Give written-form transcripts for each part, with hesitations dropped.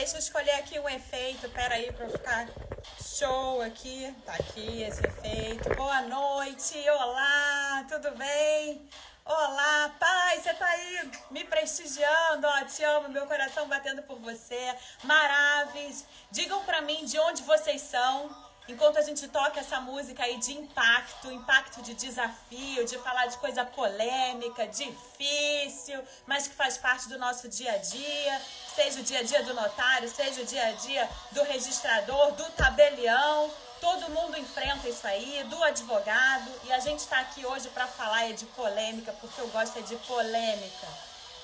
deixa eu escolher aqui um efeito. Pera aí pra eu ficar show aqui. Tá aqui esse efeito. Boa noite, olá, tudo bem? Olá, pai, você tá aí me prestigiando, ó, te amo, meu coração batendo por você. Maravilhas. Digam pra mim de onde vocês são. Enquanto a gente toca essa música aí de impacto, impacto de desafio, de falar de coisa polêmica, difícil, mas que faz parte do nosso dia a dia, seja o dia a dia do notário, seja o dia a dia do registrador, do tabelião, todo mundo enfrenta isso aí, do advogado, e a gente está aqui hoje para falar de polêmica, porque eu gosto de polêmica.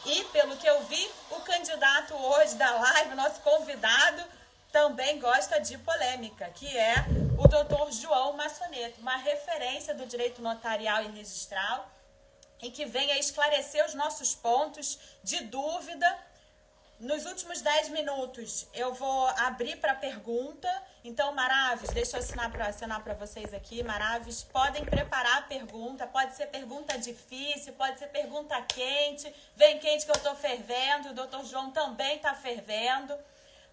E pelo que eu vi, o candidato hoje da live, nosso convidado, também gosta de polêmica, que é o doutor João Massoneto, uma referência do direito notarial e registral, e que vem a esclarecer os nossos pontos de dúvida. Nos últimos 10 minutos eu vou abrir para pergunta. Então, Maravis, deixa eu assinar para vocês aqui. Maravis, podem preparar a pergunta. Pode ser pergunta difícil, pode ser pergunta quente. Vem quente que eu estou fervendo. O doutor João também está fervendo.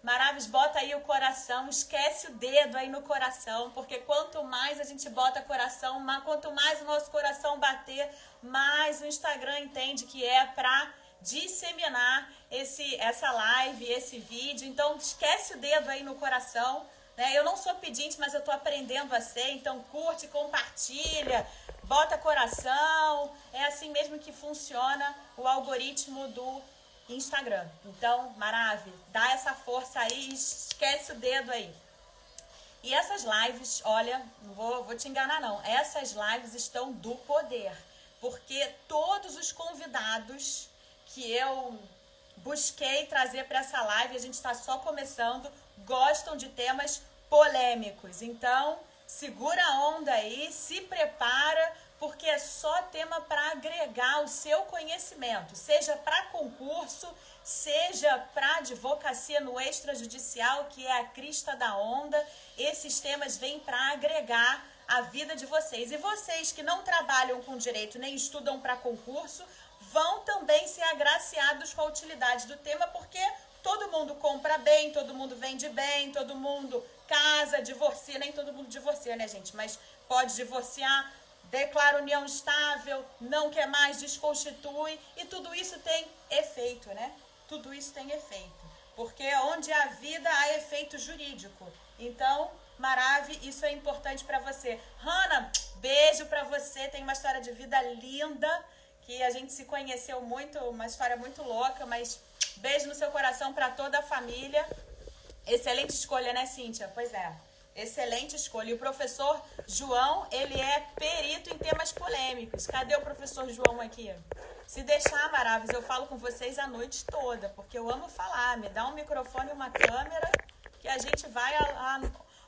Maravis, bota aí o coração, esquece o dedo aí no coração, porque quanto mais a gente bota coração, quanto mais o nosso coração bater, mais o Instagram entende que é para disseminar essa live, esse vídeo. Então esquece o dedo aí no coração, né? Eu não sou pedinte, mas eu tô aprendendo a ser, então curte, compartilha, bota coração, é assim mesmo que funciona o algoritmo do Instagram. Então, Maravi, dá essa força aí, esquece o dedo aí. E essas lives, olha, não vou te enganar não, essas lives estão do poder, porque todos os convidados que eu busquei trazer para essa live, a gente está só começando, gostam de temas polêmicos. Então, segura a onda aí, se prepara, porque é só tema para agregar o seu conhecimento, seja para concurso, seja para advocacia no extrajudicial, que é a crista da onda. Esses temas vêm para agregar a vida de vocês. E vocês que não trabalham com direito nem estudam para concurso, vão também ser agraciados com a utilidade do tema, porque todo mundo compra bem, todo mundo vende bem, todo mundo casa, divorcia, nem todo mundo divorcia, né, gente? Mas pode divorciar, declara união estável, não quer mais, desconstitui, e tudo isso tem efeito, né? Tudo isso tem efeito, porque onde há vida há efeito jurídico. Então, Maravi, isso é importante para você. Hanna, beijo para você, tem uma história de vida linda, que a gente se conheceu muito, uma história muito louca, mas beijo no seu coração para toda a família. Excelente escolha, né, Cíntia? Pois é, excelente escolha. E o professor João, ele é perito em temas polêmicos. Cadê o professor João aqui? Se deixar, Maravilha, eu falo com vocês a noite toda, porque eu amo falar. Me dá um microfone e uma câmera que a gente vai lá.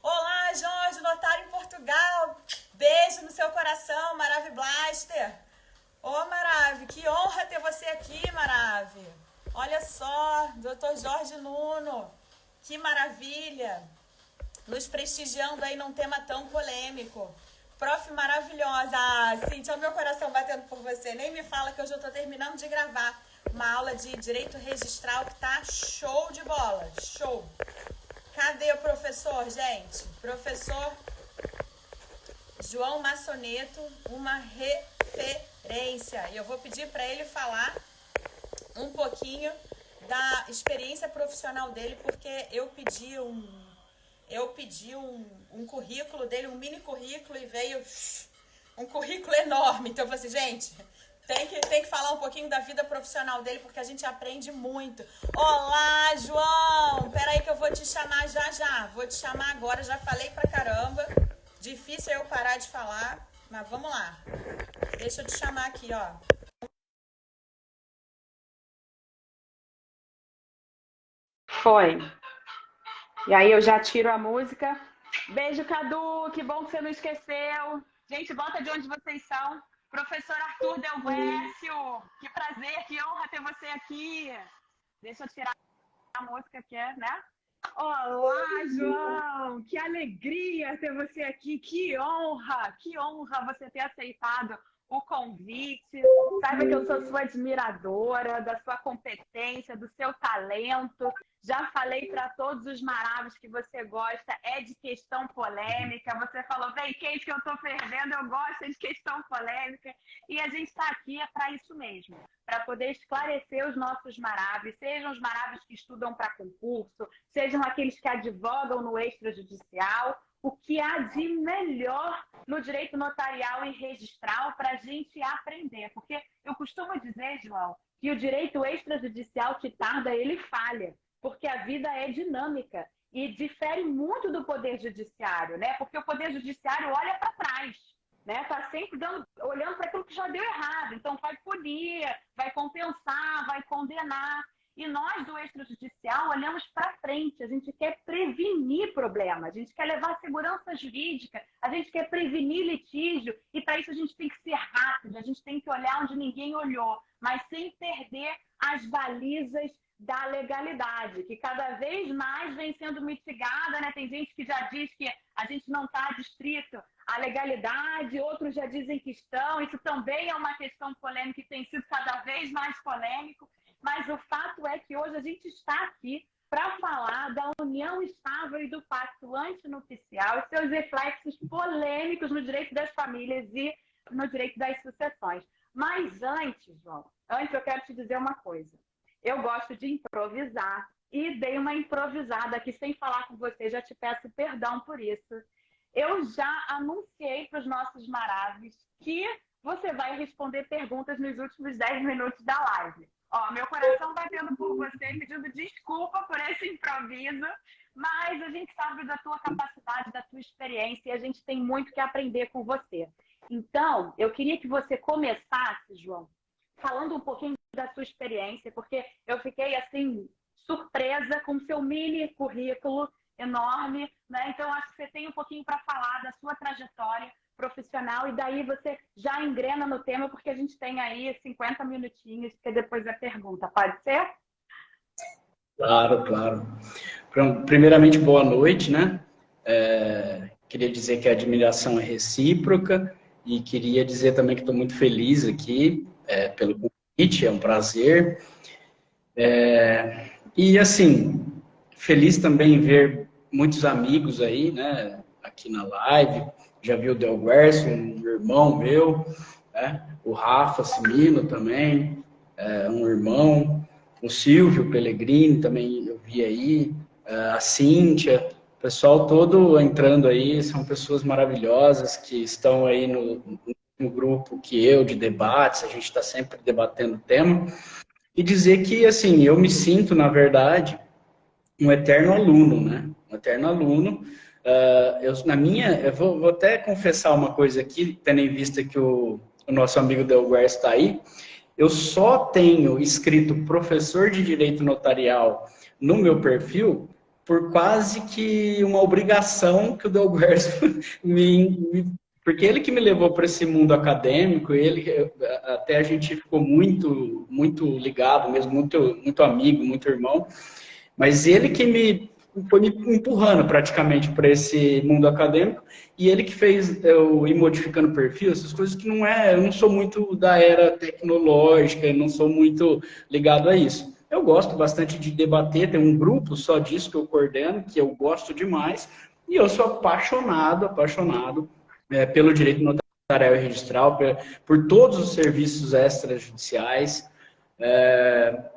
Olá, Jorge, notário em Portugal. Beijo no seu coração, Maravi Blaster. Ô, Maravi, que honra ter você aqui, Maravi. Olha só, doutor Jorge Nuno, que maravilha. Nos prestigiando aí num tema tão polêmico. Prof maravilhosa. Ah, Cíntia, o meu coração batendo por você. Nem me fala que hoje eu tô terminando de gravar uma aula de direito registral que tá show de bola. Show. Cadê o professor, gente? Professor João Massoneto, uma referência. E eu vou pedir para ele falar um pouquinho da experiência profissional dele, porque eu pedi um currículo dele, um mini currículo, e veio um currículo enorme. Então eu falei assim, gente, tem que falar um pouquinho da vida profissional dele, porque a gente aprende muito. Olá, João! Peraí que eu vou te chamar já. Vou te chamar agora, já falei pra caramba. Difícil eu parar de falar, mas vamos lá. Deixa eu te chamar aqui, ó. Foi. E aí eu já tiro a música. Beijo, Cadu, que bom que você não esqueceu. Gente, bota de onde vocês são. Professor Arthur Delvécio, que prazer, que honra ter você aqui. Deixa eu tirar a música que é, né? Olá, João, que alegria ter você aqui, que honra você ter aceitado o convite. Saiba que eu sou sua admiradora, da sua competência, do seu talento. Já falei para todos os maravilhosos que você gosta, é de questão polêmica. Você falou, vem quente que eu estou fervendo, eu gosto de questão polêmica. E a gente está aqui para isso mesmo, para poder esclarecer os nossos maravilhosos, sejam os maravilhosos que estudam para concurso, sejam aqueles que advogam no extrajudicial, o que há de melhor no direito notarial e registral para a gente aprender. Porque eu costumo dizer, João, que o direito extrajudicial que tarda, ele falha, porque a vida é dinâmica e difere muito do Poder Judiciário, né? Porque o Poder Judiciário olha para trás, né? Está sempre olhando para aquilo que já deu errado. Então, vai punir, vai compensar, vai condenar. E nós, do extrajudicial, olhamos para frente. A gente quer prevenir problemas, a gente quer levar segurança jurídica, a gente quer prevenir litígio. E, para isso, a gente tem que ser rápido, a gente tem que olhar onde ninguém olhou, mas sem perder as balizas da legalidade, que cada vez mais vem sendo mitigada, né? Tem gente que já diz que a gente não está adstrito à legalidade, outros já dizem que estão. Isso também é uma questão polêmica e tem sido cada vez mais polêmico. Mas o fato é que hoje a gente está aqui para falar da união estável e do pacto antinupcial e seus reflexos polêmicos no direito das famílias e no direito das sucessões. Mas antes, João, eu quero te dizer uma coisa. Eu gosto de improvisar e dei uma improvisada aqui sem falar com você, já te peço perdão por isso. Eu já anunciei para os nossos maravilhosos que você vai responder perguntas nos últimos 10 minutos da live. Ó, meu coração batendo por você, pedindo desculpa por esse improviso, mas a gente sabe da tua capacidade, da tua experiência e a gente tem muito que aprender com você. Então, eu queria que você começasse, João, falando um pouquinho da sua experiência, porque eu fiquei, assim, surpresa com o seu mini currículo enorme, né? Então, acho que você tem um pouquinho para falar da sua trajetória profissional e daí você já engrena no tema, porque a gente tem aí 50 minutinhos, que depois a pergunta. Pode ser? Claro, claro. Primeiramente, boa noite, né? Queria dizer que a admiração é recíproca e queria dizer também que estou muito feliz aqui pelo convite, é um prazer. E, assim, feliz também em ver muitos amigos aí, né? Aqui na live. Já vi o Del Guercio, um irmão meu, né? O Rafa Simino também, um irmão. O Silvio Pellegrini também eu vi aí, a Cíntia, o pessoal todo entrando aí, são pessoas maravilhosas que estão aí no grupo que eu, de debates, a gente está sempre debatendo o tema. E dizer que, assim, eu me sinto, na verdade, um eterno aluno, né? Um eterno aluno. Eu vou até confessar uma coisa aqui, tendo em vista que o nosso amigo Del Guercio está aí. Eu só tenho escrito professor de direito notarial no meu perfil por quase que uma obrigação que o Del Guercio porque ele que me levou para esse mundo acadêmico, até a gente ficou muito, muito ligado mesmo, muito, muito amigo, muito irmão, mas ele que foi me empurrando praticamente para esse mundo acadêmico, e ele que fez eu ir modificando o perfil, essas coisas que eu não sou muito da era tecnológica, não sou muito ligado a isso. Eu gosto bastante de debater, tem um grupo só disso que eu coordeno, que eu gosto demais, e eu sou apaixonado pelo direito notarial e registral, por todos os serviços extrajudiciais,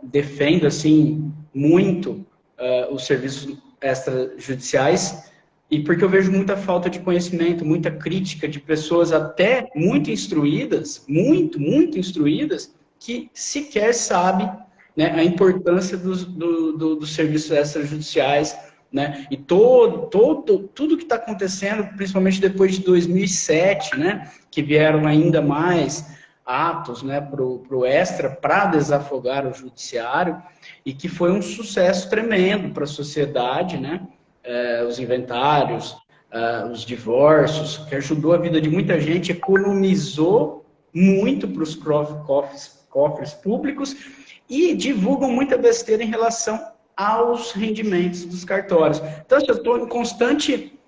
defendo, assim, muito os serviços extrajudiciais, e porque eu vejo muita falta de conhecimento, muita crítica de pessoas até muito instruídas, muito instruídas, que sequer sabem, né, a importância dos serviços extrajudiciais, né, e tudo que está acontecendo, principalmente depois de 2007, né, que vieram ainda mais atos, né, para o extra, para desafogar o judiciário, e que foi um sucesso tremendo para a sociedade, né, os inventários, os divórcios, que ajudou a vida de muita gente, economizou muito para os cofres públicos e divulgam muita besteira em relação aos rendimentos dos cartórios. Então, eu estou em constante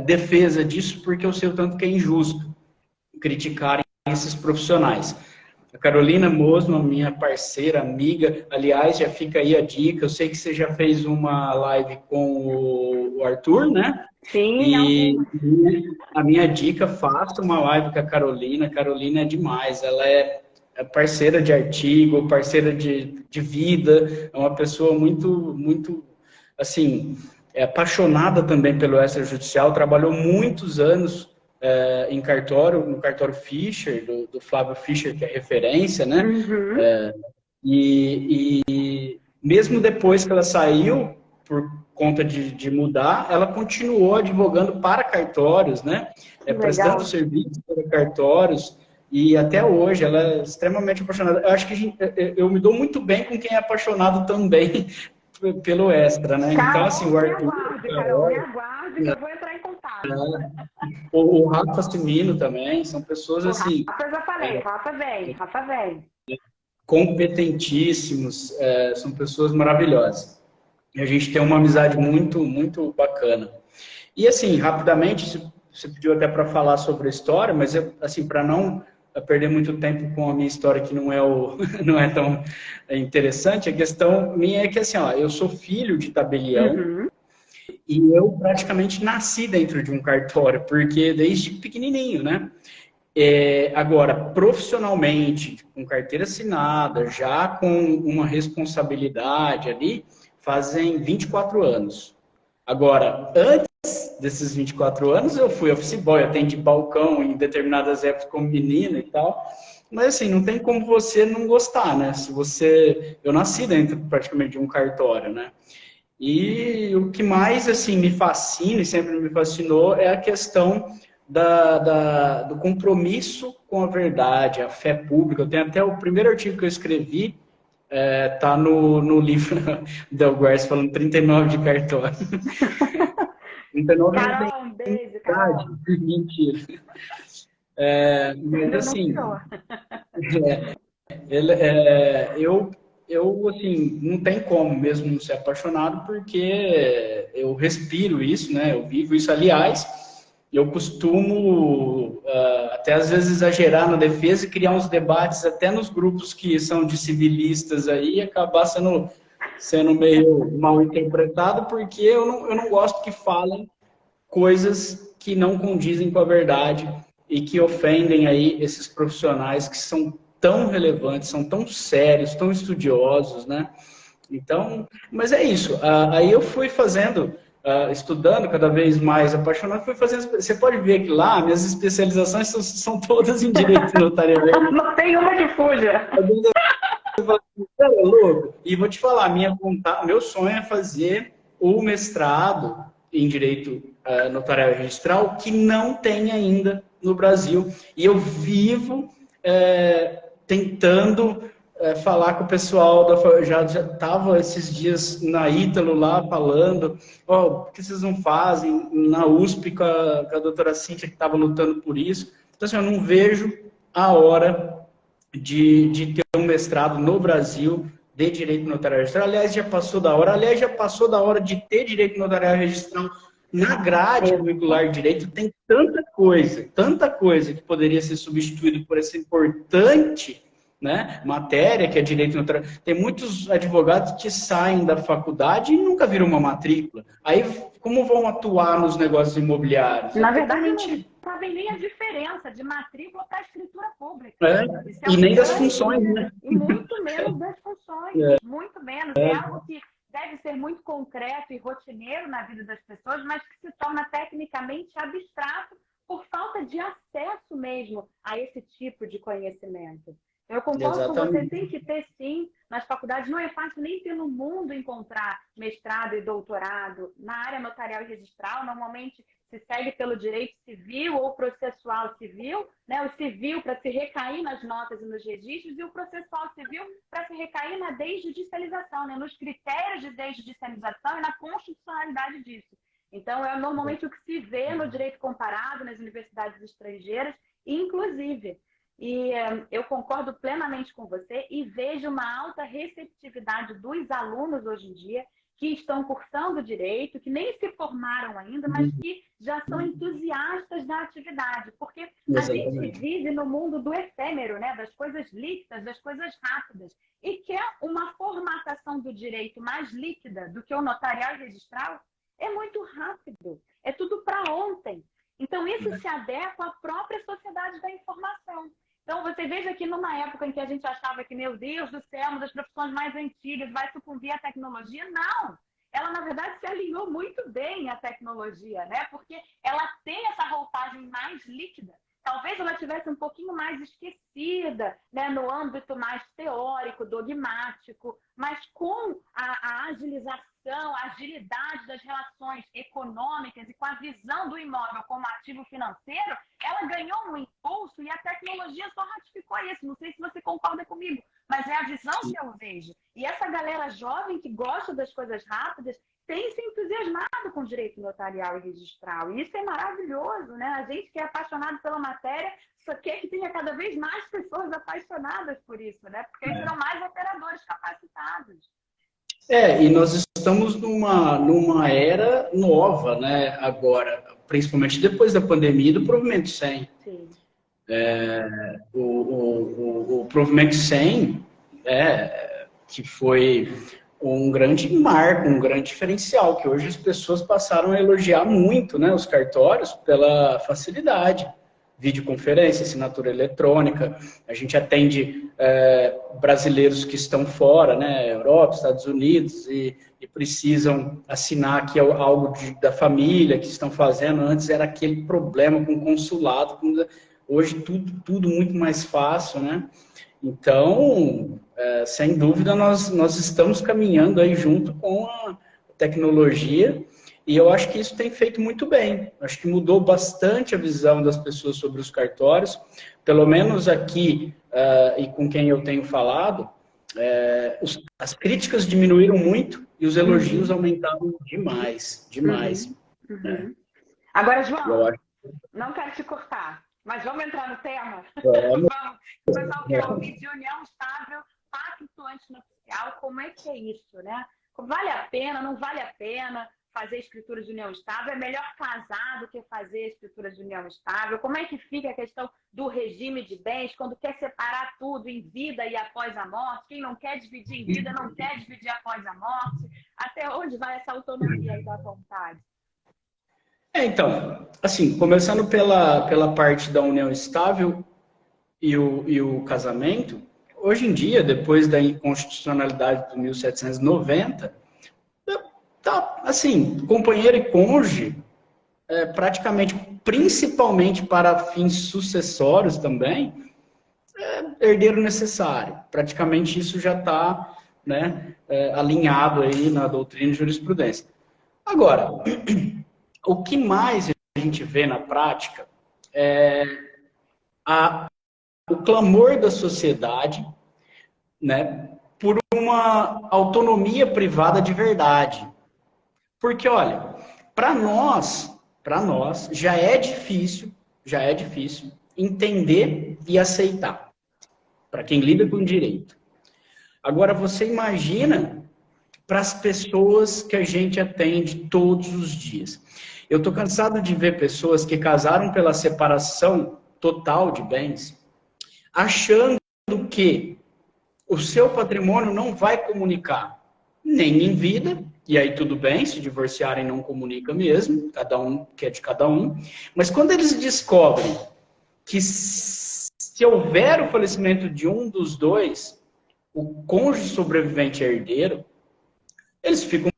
defesa disso, porque eu sei o tanto que é injusto criticarem esses profissionais. A Carolina Mosman, minha parceira, amiga, aliás, já fica aí a dica. Eu sei que você já fez uma live com o Arthur, né? Sim, E algumas. a minha dica, faça uma live com a Carolina. A Carolina é demais. Ela é parceira de artigo, parceira de vida. É uma pessoa muito, muito, assim, apaixonada também pelo extrajudicial. Trabalhou muitos anos em cartório, no cartório Fischer, do Flávio Fischer, que é referência, né? Uhum. E mesmo depois que ela saiu, por conta de mudar, ela continuou advogando para cartórios, né? Prestando Legal. serviço para cartórios, e até hoje ela é extremamente apaixonada. Eu acho que eu me dou muito bem com quem é apaixonado também pelo extra, né? Então, assim, Carol, o me Arthur, aguarde, Carol, me aguarde que eu vou entrar em contato. o Rafa Simino também, são pessoas O assim, Rafa eu já falei, Rafa vem, Rafa vem. competentíssimos, são pessoas maravilhosas. E a gente tem uma amizade muito, muito bacana. E assim, rapidamente, você pediu até para falar sobre a história, mas assim, para não perder muito tempo com a minha história que não é não é tão interessante, a questão minha é que assim, ó, eu sou filho de tabelião Uhum. e eu praticamente nasci dentro de um cartório, porque desde pequenininho, né? Agora, profissionalmente, com carteira assinada, já com uma responsabilidade ali, fazem 24 anos. Agora, antes desses 24 anos, eu fui office boy, atendi balcão em determinadas épocas como menino e tal. Mas assim, não tem como você não gostar, né? Se você... Eu nasci dentro praticamente de um cartório, né? E o que mais assim me fascina e sempre me fascinou é a questão do compromisso com a verdade, a fé pública. Eu tenho até o primeiro artigo que eu escrevi, tá no livro Del Guerce falando 39 de cartório. 39 não tem Carol, um beijo, idade, Carol. mentira. Você Mas assim, denunciou. Ele, eu, assim, não tem como mesmo não ser apaixonado, porque eu respiro isso, né? Eu vivo isso. Aliás, eu costumo até às vezes exagerar na defesa e criar uns debates até nos grupos que são de civilistas aí e acabar sendo meio mal interpretado, porque eu não gosto que falem coisas que não condizem com a verdade e que ofendem aí esses profissionais que são tão relevantes, são tão sérios, tão estudiosos, né? Então, mas é isso. Aí eu fui fazendo, estudando cada vez mais apaixonado, fui fazendo. Você pode ver que lá minhas especializações são todas em direito notarial. Não tem uma que fuja. É louco. E vou te falar, meu sonho é fazer o mestrado em direito notarial e registral que não tem ainda no Brasil. E eu vivo tentando falar com o pessoal já estava esses dias na Ítalo lá falando, por que vocês não fazem na USP com a doutora Cíntia que estava lutando por isso. Então, assim, eu não vejo a hora de ter um mestrado no Brasil de direito notarial registral. Aliás, já passou da hora. Aliás, já passou da hora de ter direito notarial registral na grade curricular de direito. Tem tanta coisa que poderia ser substituído por essa importante, né, matéria que é direito notarial. Tem muitos advogados que saem da faculdade e nunca viram uma matrícula. Aí, como vão atuar nos negócios imobiliários? Na verdade, não sabem nem a diferença de matrícula para escritura pública. Isso é E um nem das grande funções, erro. né? E muito menos das funções. Muito menos. É algo que deve ser muito concreto e rotineiro na vida das pessoas, mas que se torna tecnicamente abstrato por falta de acesso mesmo a esse tipo de conhecimento. Eu concordo com você, tem que ter sim, nas faculdades. Não é fácil nem pelo mundo encontrar mestrado e doutorado na área notarial e registral. Normalmente se segue pelo direito civil ou processual civil, né? O civil para se recair nas notas e nos registros e o processual civil para se recair na desjudicialização, né? Nos critérios de desjudicialização e na constitucionalidade disso. Então, é normalmente o que se vê no direito comparado nas universidades estrangeiras, inclusive. E eu concordo plenamente com você e vejo uma alta receptividade dos alunos hoje em dia que estão cursando direito, que nem se formaram ainda, mas que já são entusiastas da atividade, porque a gente vive no mundo do efêmero, né? Das coisas líquidas, das coisas rápidas, e quer uma formatação do direito mais líquida do que o notarial e registral. É muito rápido, é tudo para ontem. Então, isso se adequa à própria sociedade da informação. Então, você veja que numa época em que a gente achava que, meu Deus do céu, uma das profissões mais antigas vai sucumbir à tecnologia, não! Ela, na verdade, se alinhou muito bem à tecnologia, né? Porque ela tem essa roupagem mais líquida. Talvez ela tivesse um pouquinho mais esquecida, né, no âmbito mais teórico, dogmático, mas com a agilização, a agilidade das relações econômicas e com a visão do imóvel como ativo financeiro, ela ganhou um impulso e a tecnologia só ratificou isso. Não sei se você concorda comigo, mas é a visão que eu vejo. E essa galera jovem que gosta das coisas rápidas tem se entusiasmado com direito notarial e registral. E isso é maravilhoso, né? A gente que é apaixonado pela matéria só quer que tenha cada vez mais pessoas apaixonadas por isso, né? Porque aí serão mais operadores capacitados. E nós estamos numa era nova, né? Agora, principalmente depois da pandemia e do provimento 100. Sim. O provimento 100, que foi um grande marco, um grande diferencial, que hoje as pessoas passaram a elogiar muito, né, os cartórios pela facilidade. Videoconferência, assinatura eletrônica, a gente atende brasileiros que estão fora, né, Europa, Estados Unidos, e precisam assinar aqui algo da família que estão fazendo. Antes era aquele problema com o consulado, hoje tudo muito mais fácil, né? Então, sem dúvida, nós estamos caminhando aí junto com a tecnologia, e eu acho que isso tem feito muito bem. Acho que mudou bastante a visão das pessoas sobre os cartórios, pelo menos aqui, e com quem eu tenho falado, as críticas diminuíram muito e os elogios aumentaram demais. Né? Agora, João, não quero te cortar, mas vamos entrar no tema? Vamos. O pessoal quer ouvir de união estável, pacto antinupcial, como é que é isso, né? Vale a pena, não vale a pena fazer escritura de união estável? É melhor casar do que fazer escritura de união estável? Como é que fica a questão do regime de bens, quando quer separar tudo em vida e após a morte? Quem não quer dividir em vida, não quer dividir após a morte? Até onde vai essa autonomia aí da vontade? Então, assim, começando pela parte da união estável e o casamento, hoje em dia, depois da inconstitucionalidade de 1790, tá, assim, companheiro e cônjuge, praticamente, principalmente para fins sucessórios também, herdeiro necessário. Praticamente isso já está, né, alinhado aí na doutrina e jurisprudência. Agora, o que mais a gente vê na prática é o clamor da sociedade, né, por uma autonomia privada de verdade. Porque, olha, para nós já é difícil entender e aceitar, para quem lida com direito. Agora, você imagina para as pessoas que a gente atende todos os dias. Eu estou cansado de ver pessoas que casaram pela separação total de bens, achando que o seu patrimônio não vai comunicar, nem em vida, e aí tudo bem, se divorciarem não comunica mesmo, cada um que é de cada um, mas quando eles descobrem que se houver o falecimento de um dos dois, o cônjuge sobrevivente é herdeiro, eles ficam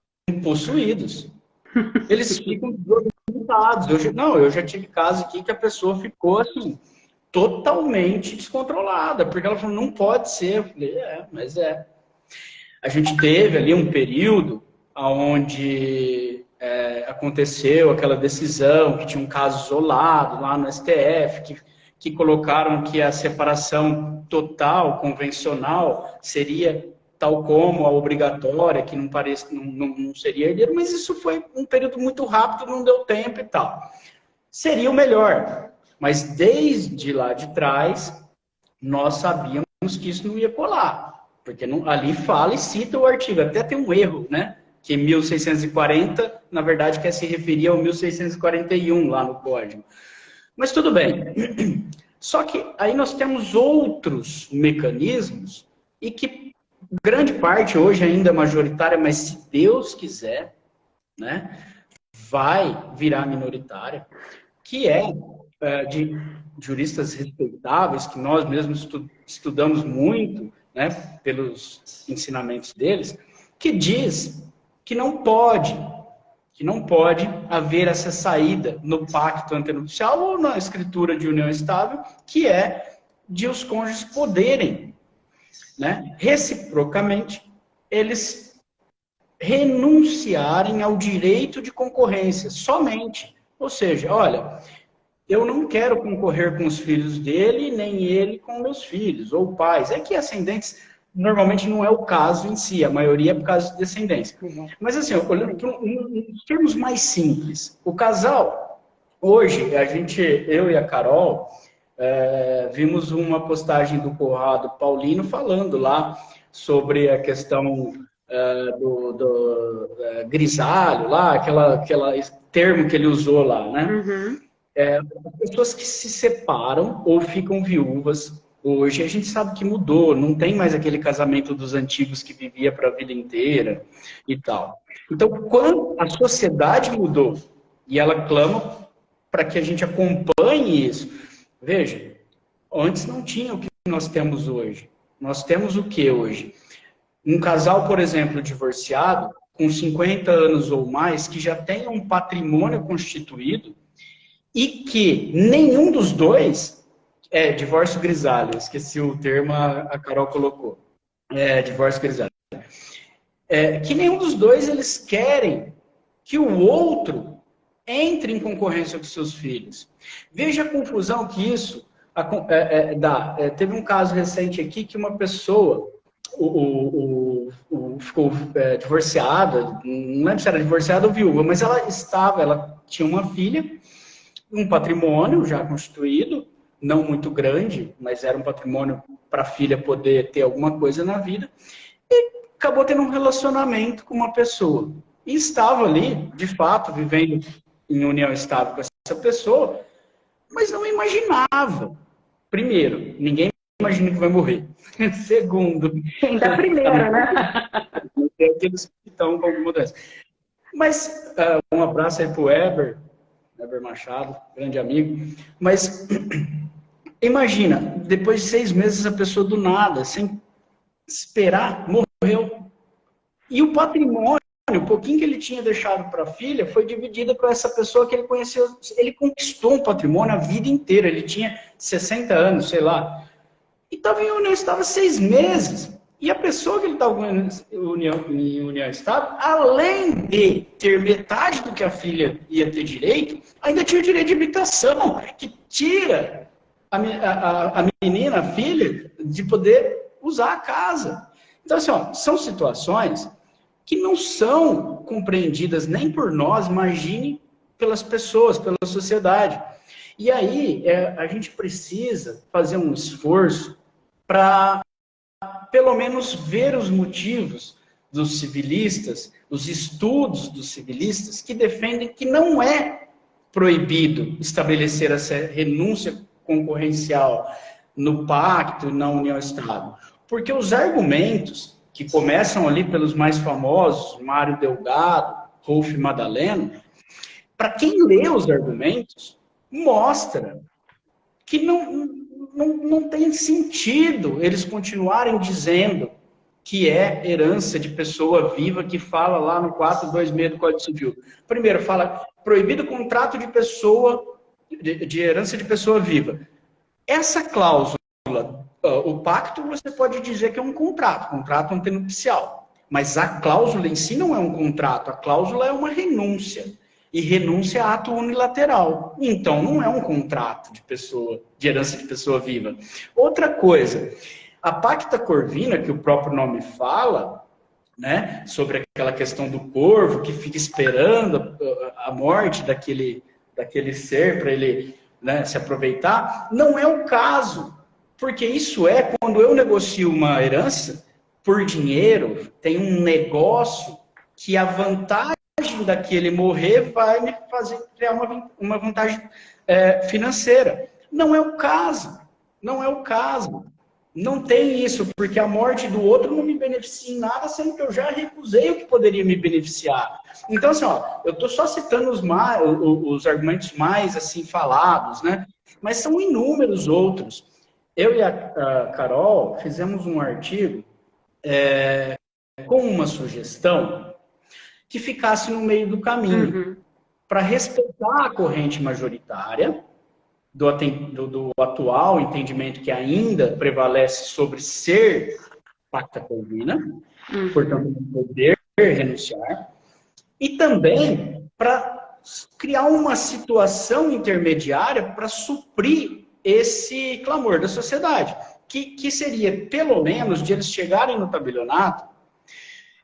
possuídos. Eles ficam desorientados. Eu já tive caso aqui que a pessoa ficou assim, totalmente descontrolada, porque ela falou, não pode ser. Eu falei, mas é. A gente teve ali um período onde aconteceu aquela decisão, que tinha um caso isolado lá no STF, que colocaram que a separação total, convencional, seria tal como a obrigatória, que não seria herdeiro, mas isso foi um período muito rápido, não deu tempo e tal. Seria o melhor, mas desde lá de trás, nós sabíamos que isso não ia colar, porque ali fala e cita o artigo, até tem um erro, né? que 1640, na verdade, quer se referir ao 1641 lá no Código. Mas tudo bem. Só que aí nós temos outros mecanismos e que grande parte hoje ainda é majoritária, mas se Deus quiser, né, vai virar minoritária, que é de juristas respeitáveis, que nós mesmos estudamos muito, né, pelos ensinamentos deles, que diz que não pode haver essa saída no pacto antenupcial ou na escritura de união estável, que é de os cônjuges poderem, né, reciprocamente, eles renunciarem ao direito de concorrência, somente. Ou seja, olha, eu não quero concorrer com os filhos dele, nem ele com meus filhos, ou pais. É que ascendentes, normalmente não é o caso em si, a maioria é por causa de descendência. Mas assim, olhando em termos mais simples, o casal, hoje, eu e a Carol, vimos uma postagem do Conrado Paulino falando lá sobre a questão do grisalho, lá, aquele termo que ele usou lá, né? Uhum. As pessoas que se separam ou ficam viúvas, hoje a gente sabe que mudou, não tem mais aquele casamento dos antigos que vivia para a vida inteira e tal. Então, quando a sociedade mudou e ela clama para que a gente acompanhe isso, veja, antes não tinha o que nós temos hoje. Nós temos o que hoje? Um casal, por exemplo, divorciado, com 50 anos ou mais, que já tem um patrimônio constituído e que nenhum dos dois divórcio grisalho, esqueci o termo, a Carol colocou. Divórcio grisalho. Que nenhum dos dois eles querem que o outro entre em concorrência com seus filhos. Veja a confusão que isso dá. Teve um caso recente aqui que uma pessoa ficou divorciada, não lembro se era divorciada ou viúva, mas ela tinha uma filha, um patrimônio já constituído, não muito grande, mas era um patrimônio para a filha poder ter alguma coisa na vida, e acabou tendo um relacionamento com uma pessoa. E estava ali, de fato, vivendo em união estável com essa pessoa, mas não imaginava. Primeiro, ninguém imagina que vai morrer. Segundo... Da primeira, né? Tem aqueles que estão com alguma doença. Mas, um abraço aí para o Eber Machado, grande amigo. Mas, imagina, depois de 6 meses, a pessoa do nada, sem esperar, morreu. E o patrimônio, o pouquinho que ele tinha deixado para a filha, foi dividido com essa pessoa que ele conheceu. Ele conquistou um patrimônio a vida inteira. Ele tinha 60 anos, sei lá. E estava em união estável 6 meses. E a pessoa que ele estava em união estável, além de ter metade do que a filha ia ter direito, ainda tinha o direito de habitação, que tira a menina, a filha, de poder usar a casa. Então, assim, são situações que não são compreendidas nem por nós, imagine pelas pessoas, pela sociedade. E aí, a gente precisa fazer um esforço para, pelo menos, ver os motivos dos civilistas, os estudos dos civilistas, que defendem que não é proibido estabelecer essa renúncia concorrencial no pacto e na união estável. Porque os argumentos, que começam ali pelos mais famosos, Mário Delgado, Rolf Madaleno, para quem lê os argumentos, mostra que não tem sentido eles continuarem dizendo que é herança de pessoa viva, que fala lá no 426 do Código Civil. Primeiro, fala proibido contrato de pessoa, de herança de pessoa viva. Essa cláusula, o pacto, você pode dizer que é um contrato antenupcial. Mas a cláusula em si não é um contrato, a cláusula é uma renúncia. E renúncia é ato unilateral. Então, não é um contrato de herança de pessoa viva. Outra coisa, a pacta corvina, que o próprio nome fala, né, sobre aquela questão do corvo, que fica esperando a morte daquele ser para ele, né, se aproveitar, não é o caso. Porque isso é quando eu negocio uma herança por dinheiro, tem um negócio que a vantagem daquele morrer vai me fazer criar uma vantagem financeira. Não é o caso. Não é o caso. Não tem isso, porque a morte do outro não me beneficia em nada, sendo que eu já recusei o que poderia me beneficiar. Então, assim, ó, eu estou só citando os argumentos mais assim falados, né? Mas são inúmeros outros. Eu e a Carol fizemos um artigo com uma sugestão que ficasse no meio do caminho, para respeitar a corrente majoritária do atual entendimento que ainda prevalece sobre ser pacta corvina, portanto, não poder renunciar, e também para criar uma situação intermediária para suprir esse clamor da sociedade, que seria, pelo menos, de eles chegarem no tabelionato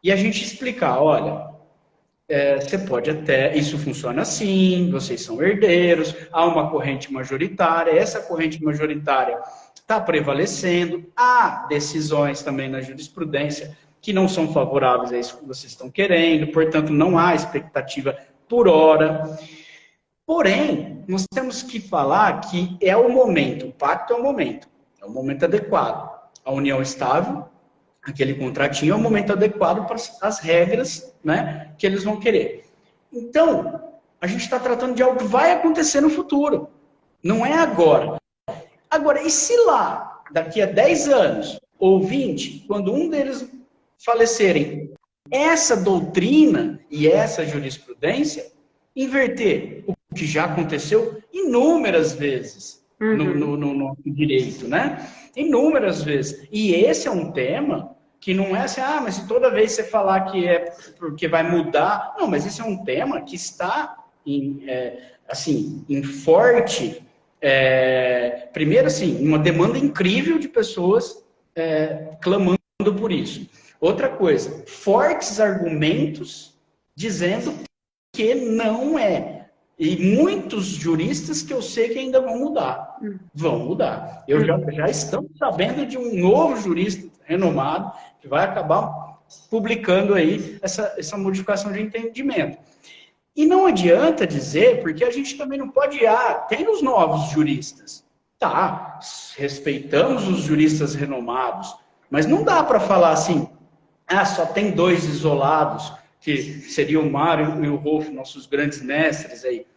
e a gente explicar, olha, você pode até, isso funciona assim, vocês são herdeiros, há uma corrente majoritária, essa corrente majoritária está prevalecendo, há decisões também na jurisprudência que não são favoráveis a isso que vocês estão querendo, portanto não há expectativa por hora. Porém, nós temos que falar que é o momento, o pacto é o momento adequado, a união estável, aquele contratinho é o momento adequado para as regras, né, que eles vão querer. Então, a gente está tratando de algo que vai acontecer no futuro. Não é agora. Agora, e se lá, daqui a 10 anos, ou 20, quando um deles falecerem, essa doutrina e essa jurisprudência inverter o que já aconteceu inúmeras vezes no direito, né? Inúmeras vezes. E esse é um tema que não é assim, mas se toda vez você falar que é porque vai mudar. Não, mas esse é um tema que está em forte, primeiro assim, uma demanda incrível de pessoas clamando por isso. Outra coisa, fortes argumentos dizendo que não é. E muitos juristas que eu sei que ainda vão mudar. Vão mudar. Eu já estamos sabendo de um novo jurista renomado que vai acabar publicando aí essa modificação de entendimento. E não adianta dizer, porque a gente também não pode tem os novos juristas. Tá, respeitamos os juristas renomados, mas não dá para falar assim, só tem 2 isolados, que seria o Mário e o Rolf, nossos grandes mestres aí.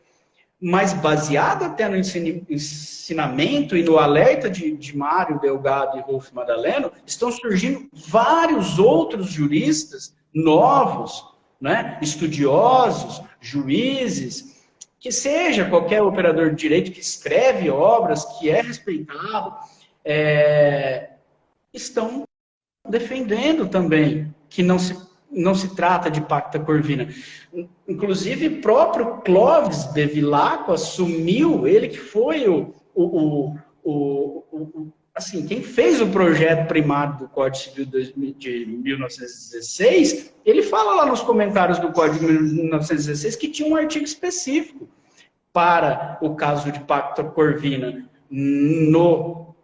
Mas baseado até no ensinamento e no alerta de Mário Delgado e Rolf Madaleno, estão surgindo vários outros juristas novos, né? Estudiosos, juízes, que seja qualquer operador de direito que escreve obras, que é respeitado, estão defendendo também que não se trata de pacta corvina. Inclusive, próprio Clóvis Bevilacqua assumiu, ele que foi assim, quem fez o projeto primário do Código Civil de 1916, ele fala lá nos comentários do Código de 1916 que tinha um artigo específico para o caso de pacta corvina no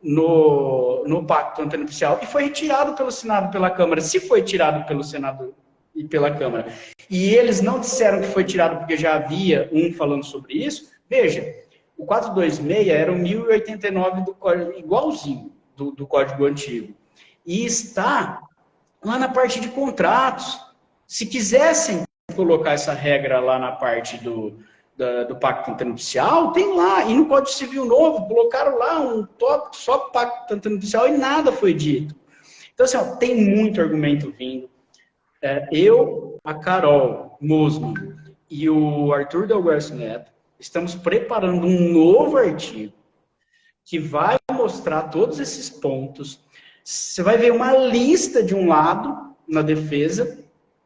pacto antenupcial e foi retirado pelo Senado e pela Câmara. Se foi tirado pelo Senado e pela Câmara, e eles não disseram que foi tirado porque já havia um falando sobre isso, veja, o 426 era o 1089 do Código, igualzinho do Código Antigo. E está lá na parte de contratos. Se quisessem colocar essa regra lá na parte do pacto antenupcial, tem lá. E no Código Civil Novo, colocaram lá um tópico só para o pacto antenupcial e nada foi dito. Então, assim, tem muito argumento vindo. Eu, a Carol Mosman e o Arthur Delguercio Neto estamos preparando um novo artigo que vai mostrar todos esses pontos. Você vai ver uma lista de um lado na defesa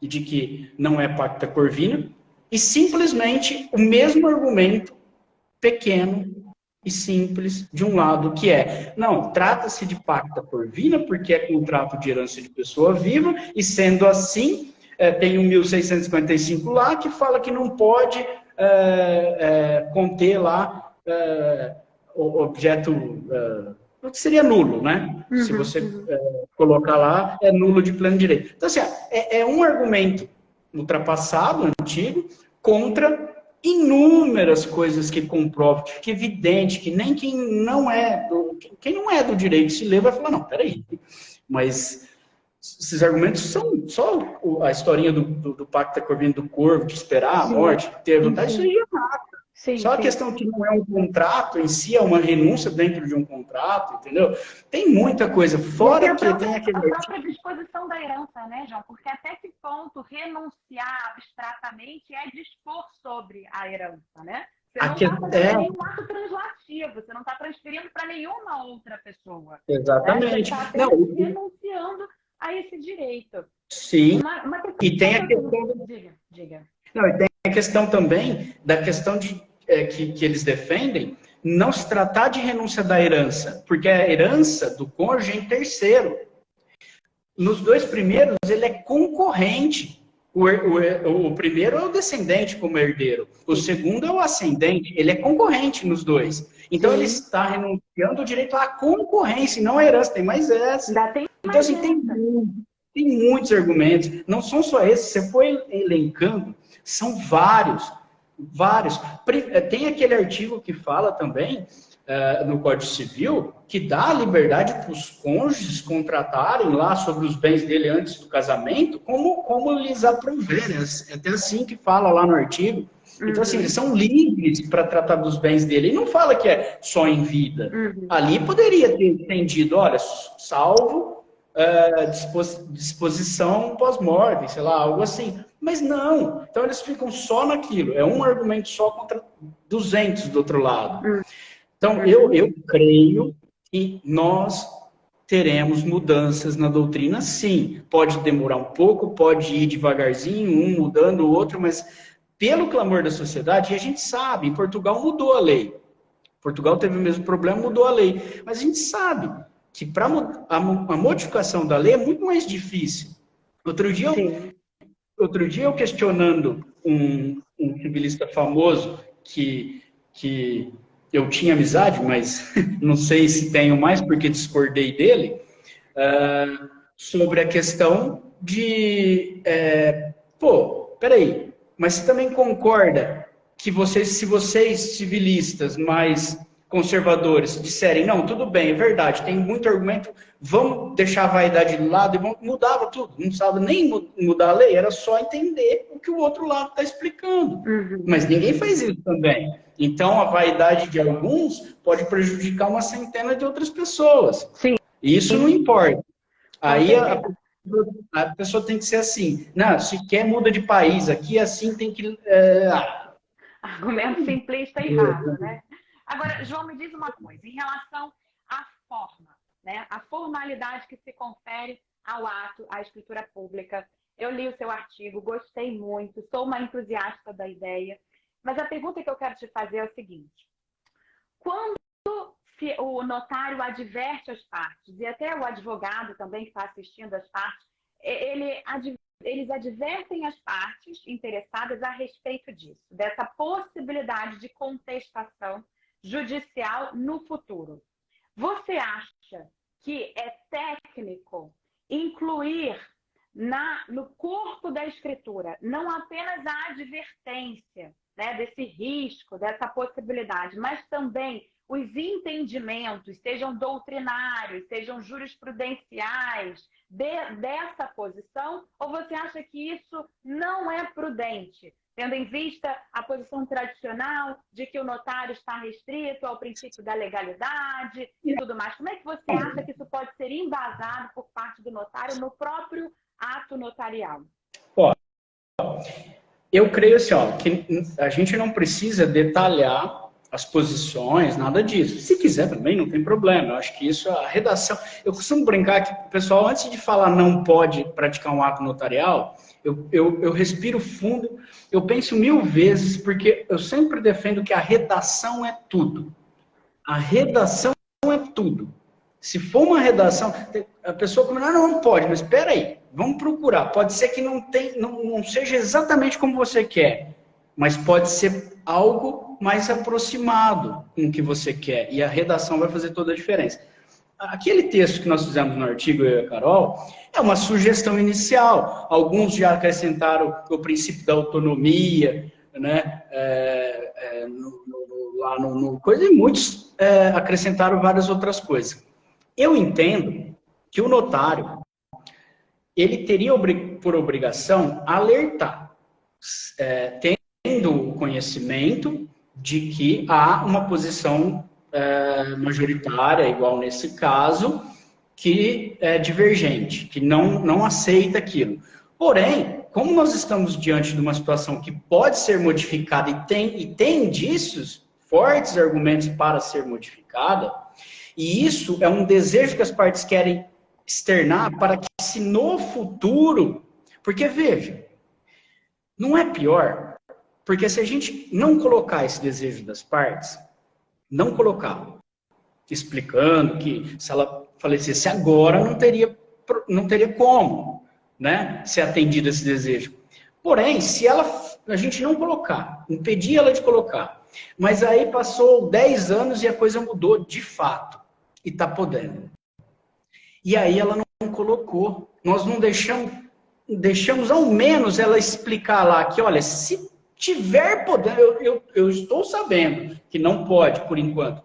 e de que não é pacta corvina e simplesmente o mesmo argumento pequeno e simples de um lado, que não, trata-se de pacta corvina porque é contrato de herança de pessoa viva e sendo assim, tem o 1655 lá que fala que não pode conter lá o objeto, que seria nulo, né? Se você colocar lá, é nulo de pleno direito. Então, assim, é um argumento ultrapassado, antigo, contra inúmeras coisas que comprovam, que fica evidente, que nem quem não é do direito se lê vai falar, não, peraí, mas esses argumentos são só a historinha do pacto da corvina do corvo, de esperar a morte, ter vontade, isso aí é nada. Só a questão que não é um contrato em si, é uma renúncia dentro de um contrato, entendeu? Tem muita coisa, fora que tem aquele... A própria disposição da herança, né, João? Porque até que ponto renunciar abstratamente é dispor sobre a herança, né? Você não está fazendo nenhum ato translativo, você não está transferindo para nenhuma outra pessoa. Exatamente. Né? Você está renunciando a esse direito. Sim. Uma e tem a questão... Diga. Não, e tem a questão também da questão de que eles defendem não se tratar de renúncia da herança, porque a herança do cônjuge é em terceiro. Nos dois primeiros, ele é concorrente. O primeiro é o descendente como herdeiro. O segundo é o ascendente. Ele é concorrente nos dois. Então, ele está renunciando o direito à concorrência, não à herança. Tem mais essa. Então, assim, tem muitos argumentos. Não são só esses. Você foi elencando. São vários. Tem aquele artigo que fala também, no Código Civil, que dá a liberdade para os cônjuges contratarem lá sobre os bens dele antes do casamento, como lhes aprouverem. É até assim que fala lá no artigo. Então, assim, eles são livres para tratar dos bens dele. E não fala que é só em vida. Ali poderia ter entendido, olha, salvo disposição pós-mortem, sei lá, algo assim. Mas não. Então, eles ficam só naquilo. É um argumento só contra 200 do outro lado. Então, eu creio que nós teremos mudanças na doutrina, sim. Pode demorar um pouco, pode ir devagarzinho, um mudando o outro, mas pelo clamor da sociedade, e a gente sabe, em Portugal mudou a lei. Portugal teve o mesmo problema, mudou a lei. Mas a gente sabe que para a modificação da lei é muito mais difícil. Outro dia eu questionando um civilista famoso que eu tinha amizade, mas não sei se tenho mais porque discordei dele, sobre a questão de... peraí, mas você também concorda que se vocês civilistas mais conservadores disserem, não, tudo bem, é verdade, tem muito argumento, vamos deixar a vaidade de lado e mudava tudo. Não precisava nem mudar a lei, era só entender o que o outro lado está explicando. Mas ninguém faz isso também. Então, a vaidade de alguns pode prejudicar uma centena de outras pessoas. Sim. E isso não importa. Aí a pessoa tem que ser assim. Não, se quer, muda de país. Aqui, assim, tem que... Argumento simplista e errado, né? Agora, João, me diz uma coisa. Em relação à forma, né? A formalidade que se confere ao ato, à escritura pública. Eu li o seu artigo, gostei muito, sou uma entusiasta da ideia. Mas a pergunta que eu quero te fazer é o seguinte. Quando o notário adverte as partes, e até o advogado também que está assistindo as partes, eles advertem as partes interessadas a respeito disso, dessa possibilidade de contestação judicial no futuro. Você acha que é técnico incluir no corpo da escritura não apenas a advertência, né, desse risco, dessa possibilidade, mas também os entendimentos, sejam doutrinários, sejam jurisprudenciais, dessa posição? Ou você acha que isso não é prudente, tendo em vista a posição tradicional de que o notário está restrito ao princípio da legalidade e tudo mais? Como é que você acha que isso pode ser embasado por parte do notário no próprio ato notarial? Eu creio assim, que a gente não precisa detalhar as posições, nada disso. Se quiser também, não tem problema. Eu acho que isso, a redação... Eu costumo brincar que o pessoal, antes de falar não pode praticar um ato notarial, eu respiro fundo, eu penso 1000 vezes, porque eu sempre defendo que a redação é tudo. A redação é tudo. Se for uma redação, a pessoa comenta, não pode, mas espera aí, vamos procurar. Pode ser que não seja exatamente como você quer, mas pode ser algo mais aproximado com o que você quer. E a redação vai fazer toda a diferença. aquele texto que nós fizemos no artigo, eu e a Carol, é uma sugestão inicial. Alguns já acrescentaram o princípio da autonomia, né? Lá no coisa, e muitos acrescentaram várias outras coisas. Eu entendo que o notário, ele teria por obrigação alertar, tendo o conhecimento de que há uma posição majoritária, igual nesse caso, que é divergente, que não aceita aquilo. Porém, como nós estamos diante de uma situação que pode ser modificada e tem indícios, fortes argumentos para ser modificada, e isso é um desejo que as partes querem externar para que, se no futuro... Porque, veja, não é pior, porque se a gente não colocar esse desejo das partes, não colocar, explicando que se ela falecesse agora, não teria como, né, ser atendido esse desejo. Porém, se a gente não colocar, impedir ela de colocar, mas aí passou 10 anos e a coisa mudou de fato, e está podendo. E aí ela não colocou. Nós não deixamos ao menos ela explicar lá que, olha, se tiver podendo, eu estou sabendo que não pode por enquanto,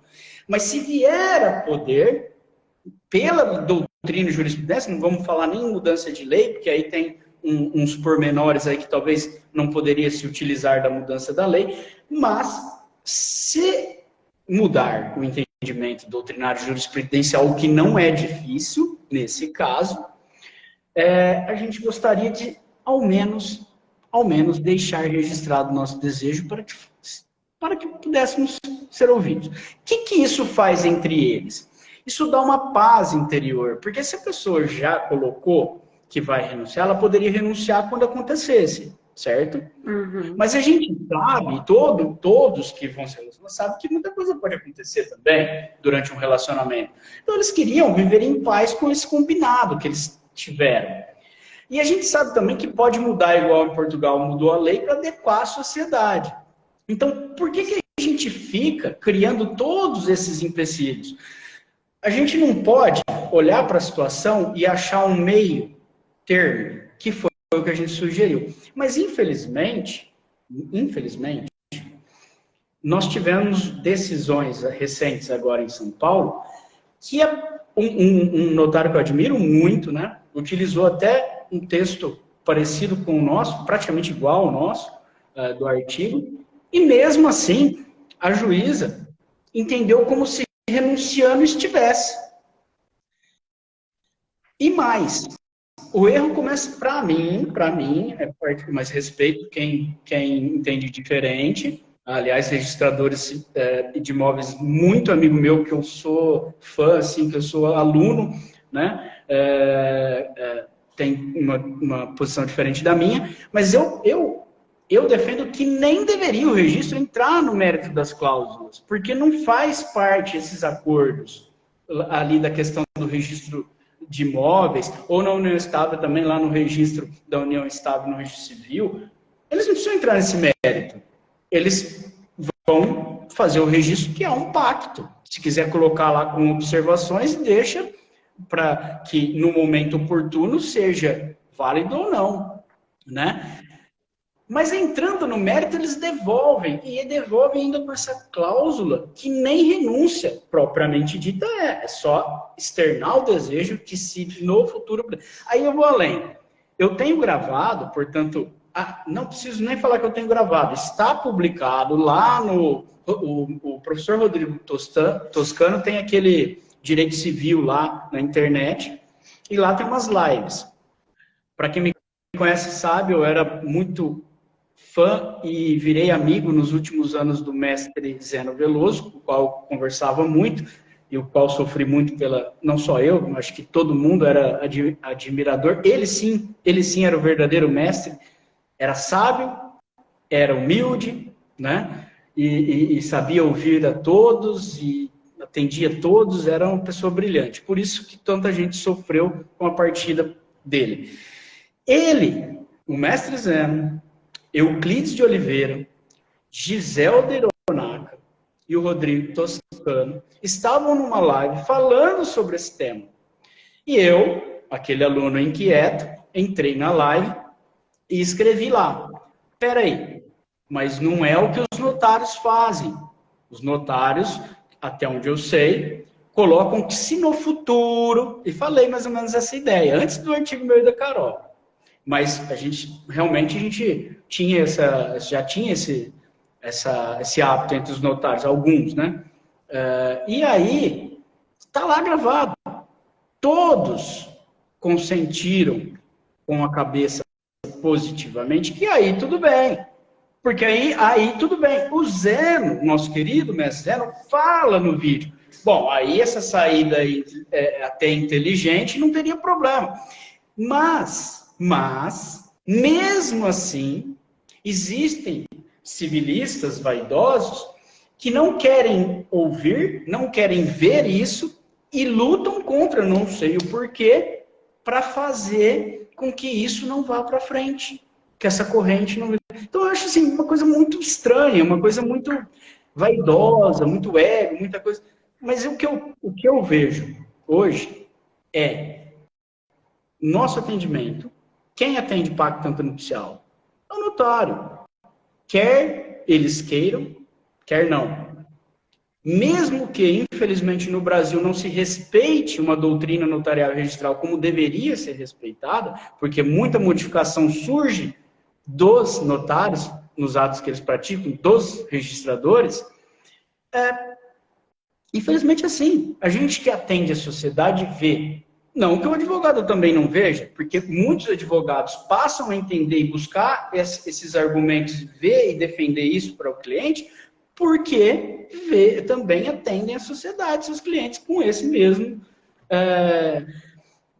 mas se vier a poder, pela doutrina e jurisprudência, não vamos falar nem em mudança de lei, porque aí tem uns pormenores aí que talvez não poderia se utilizar da mudança da lei, mas se mudar o entendimento doutrinário e jurisprudencial, o que não é difícil nesse caso, a gente gostaria de, ao menos deixar registrado o nosso desejo para que pudéssemos ser ouvidos. O que isso faz entre eles? Isso dá uma paz interior, porque se a pessoa já colocou que vai renunciar, ela poderia renunciar quando acontecesse, certo? Uhum. Mas a gente sabe, todos que vão se relacionar, sabem que muita coisa pode acontecer também durante um relacionamento. Então eles queriam viver em paz com esse combinado que eles tiveram. E a gente sabe também que pode mudar, igual em Portugal mudou a lei, para adequar a sociedade. Então, por que a gente fica criando todos esses empecilhos? A gente não pode olhar para a situação e achar um meio termo, que foi o que a gente sugeriu. Mas, infelizmente, nós tivemos decisões recentes agora em São Paulo, que um notário que eu admiro muito, né, utilizou até um texto parecido com o nosso, praticamente igual ao nosso, do artigo, e mesmo assim, a juíza entendeu como se renunciando estivesse. E mais, o erro começa, para mim, mas respeito quem entende diferente. Aliás, registradores de imóveis, muito amigo meu, que eu sou fã, assim, que eu sou aluno, né? Tem uma posição diferente da minha, mas eu defendo que nem deveria o registro entrar no mérito das cláusulas, porque não faz parte esses acordos ali da questão do registro de imóveis, ou na união estável também, lá no registro da união estável, no registro civil, eles não precisam entrar nesse mérito. Eles vão fazer o registro, que é um pacto. Se quiser colocar lá com observações, deixa para que no momento oportuno seja válido ou não, né? Mas entrando no mérito, eles devolvem, e devolvem ainda com essa cláusula, que nem renúncia propriamente dita é só externar o desejo que se no futuro... Aí eu vou além. Eu tenho gravado, portanto, não preciso nem falar que eu tenho gravado, está publicado lá no... O professor Rodrigo Toscano tem aquele direito civil lá na internet, e lá tem umas lives. Para quem me conhece sabe, eu era muito fã e virei amigo nos últimos anos do mestre Zeno Veloso, com o qual conversava muito, e o qual sofri muito não só eu, acho que todo mundo era admirador. Ele sim era o verdadeiro mestre, era sábio, era humilde, né? E sabia ouvir a todos, e atendia todos, era uma pessoa brilhante. Por isso que tanta gente sofreu com a partida dele. Ele, o mestre Zeno, Euclides de Oliveira, Gisel de Hironaka e o Rodrigo Toscano estavam numa live falando sobre esse tema. E eu, aquele aluno inquieto, entrei na live e escrevi lá: peraí, mas não é o que os notários fazem. Os notários, até onde eu sei, colocam que se no futuro, e falei mais ou menos essa ideia, antes do artigo meu e da Carol. Mas a gente tinha já tinha esse hábito entre os notários, alguns, né? E aí, está lá gravado. Todos consentiram com a cabeça positivamente, que aí tudo bem. Porque aí tudo bem. O Zeno, nosso querido mestre Zeno, fala no vídeo. Bom, aí essa saída aí até inteligente não teria problema. Mas, mesmo assim, existem civilistas vaidosos que não querem ouvir, não querem ver isso e lutam contra, não sei o porquê, para fazer com que isso não vá para frente, que essa corrente não... Então, eu acho assim, uma coisa muito estranha, uma coisa muito vaidosa, muito ego, muita coisa. Mas o que eu vejo hoje é nosso atendimento. Quem atende pacto antenupcial? É o notário. Quer eles queiram, quer não. Mesmo que, infelizmente, no Brasil não se respeite uma doutrina notarial e registral como deveria ser respeitada, porque muita modificação surge dos notários, nos atos que eles praticam, dos registradores, infelizmente assim, a gente que atende a sociedade vê. Não que o advogado também não veja, porque muitos advogados passam a entender e buscar esses argumentos, ver e defender isso para o cliente, porque também atendem a sociedade, seus clientes, com esse mesmo,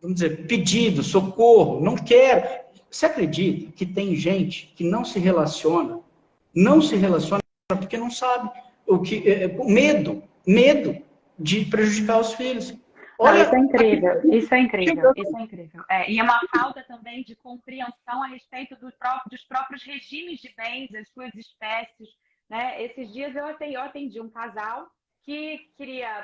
vamos dizer, pedido, socorro, não quero. Você acredita que tem gente que não se relaciona porque não sabe medo de prejudicar os filhos. Olha, não, isso é incrível, isso é incrível, isso é incrível. E é uma falta também de compreensão a respeito dos próprios regimes de bens, as suas espécies, né? Esses dias eu atendi um casal que queria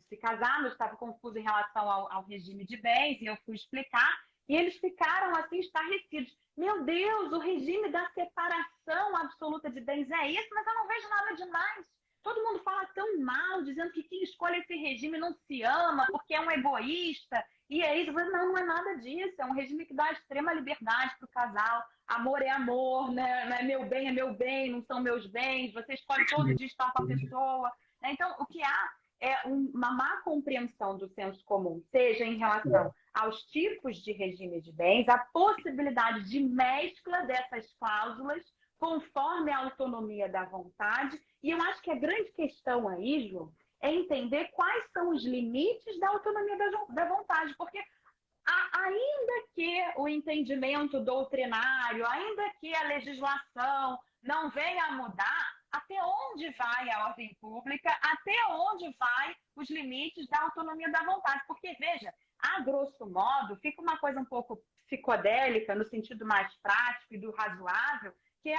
se casar, mas estava confuso em relação ao regime de bens, e eu fui explicar, e eles ficaram assim estarrecidos. Meu Deus, o regime da separação absoluta de bens é isso, mas eu não vejo nada demais. Todo mundo fala tão mal, dizendo que quem escolhe esse regime não se ama, porque é um egoísta. E é isso. Não é nada disso. É um regime que dá extrema liberdade para o casal. Amor é amor, né? Não é meu bem, não são meus bens. Você escolhe todo dia estar com a pessoa. Então, o que há é uma má compreensão do senso comum, seja em relação aos tipos de regime de bens, a possibilidade de mescla dessas cláusulas conforme a autonomia da vontade. E eu acho que a grande questão aí, João, é entender quais são os limites da autonomia da vontade, porque ainda que o entendimento doutrinário, ainda que a legislação não venha a mudar, até onde vai a ordem pública, até onde vai os limites da autonomia da vontade? Porque, veja, a grosso modo, fica uma coisa um pouco psicodélica, no sentido mais prático e do razoável, que é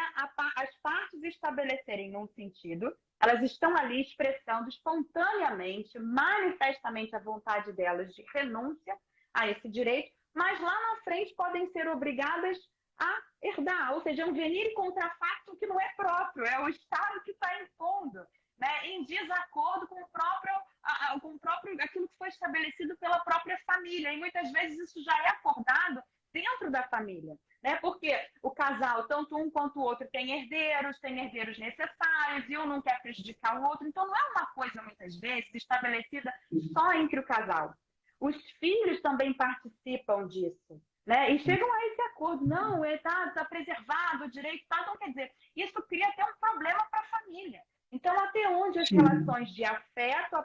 as partes estabelecerem num sentido, elas estão ali expressando espontaneamente, manifestamente a vontade delas de renúncia a esse direito, mas lá na frente podem ser obrigadas a herdar, ou seja, é um venire contra facto que não é próprio, é o Estado que está impondo, né, em desacordo com o próprio aquilo que foi estabelecido pela própria família, e muitas vezes isso já é acordado dentro da família, né? Porque o casal, tanto um quanto o outro, tem herdeiros necessários, e um não quer prejudicar o outro. Então, não é uma coisa, muitas vezes, estabelecida só entre o casal. Os filhos também participam disso, né? E chegam a esse acordo. Não, está preservado o direito. Tá? Então, quer dizer, isso cria até um problema para a família. Então, até onde as relações de afeto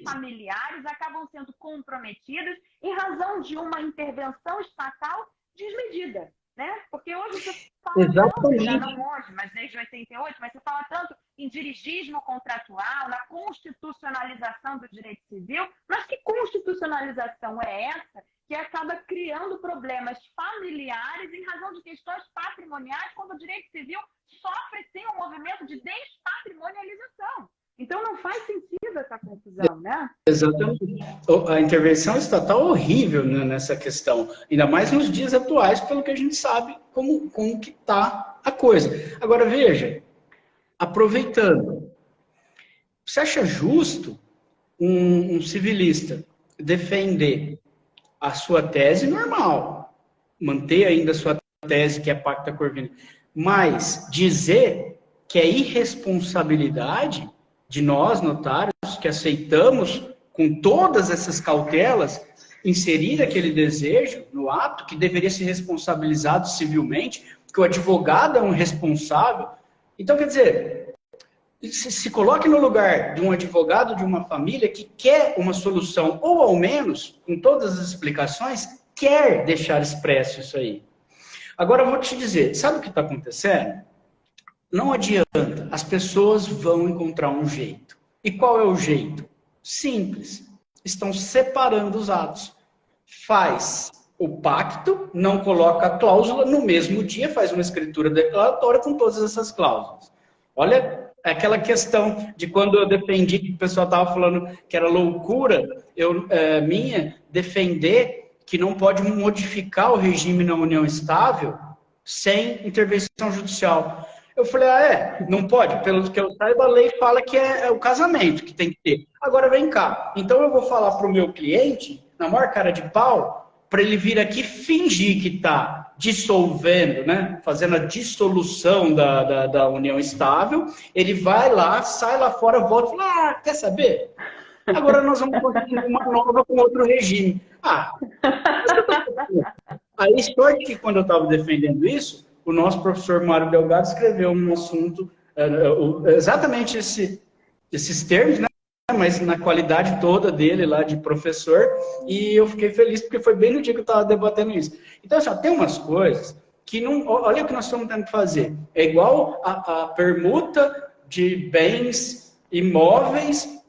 familiares acabam sendo comprometidas em razão de uma intervenção estatal desmedida, né? Porque hoje você fala tanto, já não hoje, mas desde 88, mas você fala tanto em dirigismo contratual, na constitucionalização do direito civil, mas que constitucionalização é essa que acaba criando problemas familiares em razão de questões patrimoniais, quando o direito civil sofre, sim, um movimento de despatrimonialização. Então, não faz sentido essa confusão, né? Exatamente. A intervenção estatal é horrível, né, nessa questão, ainda mais nos dias atuais, pelo que a gente sabe como que está a coisa. Agora, veja, aproveitando, você acha justo um civilista defender a sua tese normal, manter ainda a sua tese, que é pacta corvina, mas dizer que é irresponsabilidade de nós, notários, que aceitamos com todas essas cautelas, inserir aquele desejo no ato, que deveria ser responsabilizado civilmente, que o advogado é um responsável. Então, quer dizer, se coloque no lugar de um advogado de uma família que quer uma solução, ou ao menos, com todas as explicações, quer deixar expresso isso aí. Agora, eu vou te dizer, sabe o que está acontecendo? Não adianta, as pessoas vão encontrar um jeito. E qual é o jeito? Simples. Estão separando os atos. Faz o pacto, não coloca a cláusula, no mesmo dia faz uma escritura declaratória com todas essas cláusulas. Olha, aquela questão de quando eu defendi, que o pessoal estava falando que era loucura, minha, defender que não pode modificar o regime na união estável sem intervenção judicial. Eu falei, não pode. Pelo que eu saiba, a lei fala que é o casamento que tem que ter. Agora vem cá. Então eu vou falar para o meu cliente, na maior cara de pau, para ele vir aqui fingir que está dissolvendo, né? Fazendo a dissolução da união estável. Ele vai lá, sai lá fora, volta e fala, quer saber? Agora nós vamos construir uma nova com outro regime. Aí, sorte que quando eu estava defendendo isso, o nosso professor Mário Delgado escreveu um assunto, exatamente esses termos, né? Mas na qualidade toda dele lá de professor, e eu fiquei feliz porque foi bem no dia que eu estava debatendo isso. Então, assim, tem umas coisas que não... Olha o que nós estamos tendo que fazer. É igual a permuta de bens imóveis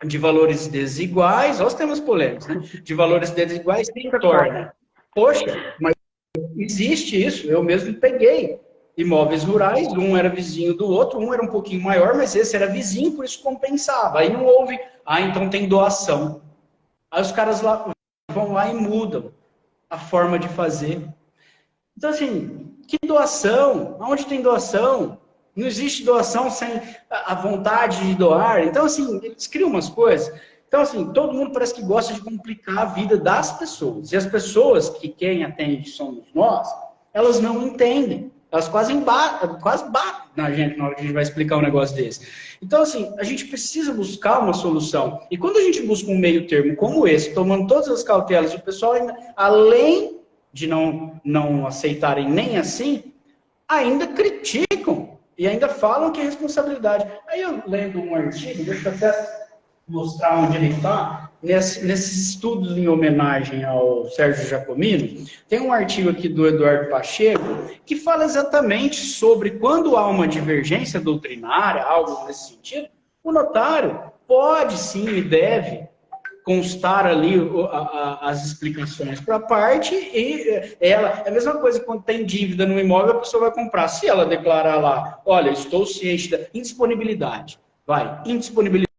de valores desiguais, olha os temas polêmicos, né? De valores desiguais se torna. Poxa, mas existe isso, eu mesmo peguei imóveis rurais, um era vizinho do outro, um era um pouquinho maior, mas esse era vizinho, por isso compensava. Aí não houve, então tem doação. Aí os caras lá vão lá e mudam a forma de fazer. Então, assim, que doação? Onde tem doação? Não existe doação sem a vontade de doar. Então, assim, eles criam umas coisas. Então, assim, todo mundo parece que gosta de complicar a vida das pessoas. E as pessoas que quem atende somos nós, elas não entendem. Elas quase batem na gente na hora que a gente vai explicar um negócio desse. Então, assim, a gente precisa buscar uma solução. E quando a gente busca um meio termo como esse, tomando todas as cautelas, o pessoal, ainda, além de não aceitarem nem assim, ainda criticam e ainda falam que é responsabilidade. Aí eu lendo um artigo, deixa eu até mostrar onde ele está, nesses estudos em homenagem ao Sérgio Giacomino, tem um artigo aqui do Eduardo Pacheco que fala exatamente sobre quando há uma divergência doutrinária, algo nesse sentido, o notário pode sim e deve constar ali as explicações para a parte e ela, é a mesma coisa quando tem dívida no imóvel, a pessoa vai comprar. Se ela declarar lá, olha, estou ciente da indisponibilidade, indisponibilidade.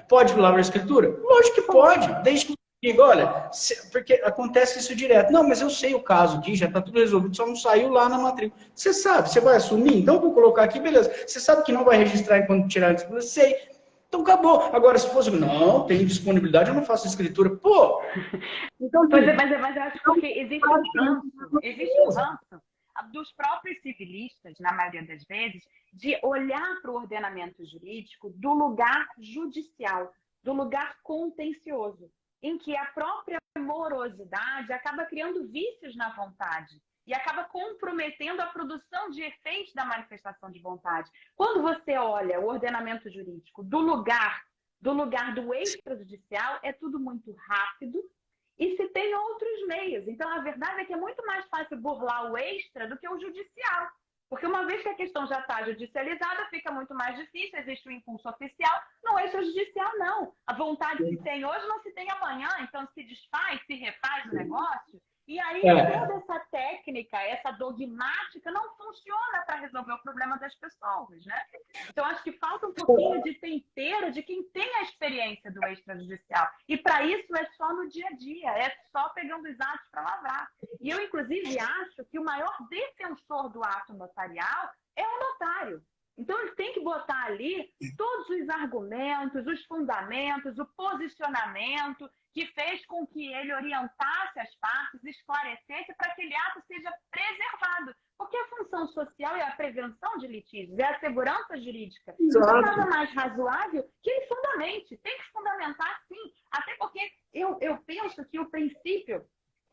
Pode lavrar a escritura? Lógico que pode, desde que diga, olha, porque acontece isso direto. Não, mas eu sei o caso aqui, já está tudo resolvido, só não saiu lá na matrícula. Você sabe, você vai assumir? Então vou colocar aqui, beleza. Você sabe que não vai registrar enquanto tirar a escritura? Sei. Então acabou. Agora, se fosse, não, tem disponibilidade, eu não faço escritura. Pô! Então, mas eu acho que existe um ranço dos próprios civilistas, na maioria das vezes, de olhar para o ordenamento jurídico do lugar judicial, do lugar contencioso, em que a própria morosidade acaba criando vícios na vontade e acaba comprometendo a produção de efeitos da manifestação de vontade. Quando você olha o ordenamento jurídico do lugar do extrajudicial, é tudo muito rápido e se tem outros meios. Então, a verdade é que é muito mais fácil burlar o extra do que o judicial. Porque uma vez que a questão já está judicializada, fica muito mais difícil, existe o impulso oficial, não é extrajudicial, não. A vontade se tem hoje não se tem amanhã, então se desfaz, se refaz o negócio. E aí toda essa técnica, essa dogmática não funciona para resolver o problema das pessoas, né? Então acho que falta um pouquinho de tempero de quem tem a experiência do extrajudicial. E para isso é só no dia a dia, é só pegando os atos para lavrar. E eu, inclusive, acho que o maior defensor do ato notarial é o notário. Então, ele tem que botar ali todos os argumentos, os fundamentos, o posicionamento que fez com que ele orientasse as partes, esclarecesse para que aquele ato seja preservado. Porque a função social é a prevenção de litígios, é a segurança jurídica. Então, nada mais razoável que ele fundamente. Tem que fundamentar, sim. Até porque eu penso que o princípio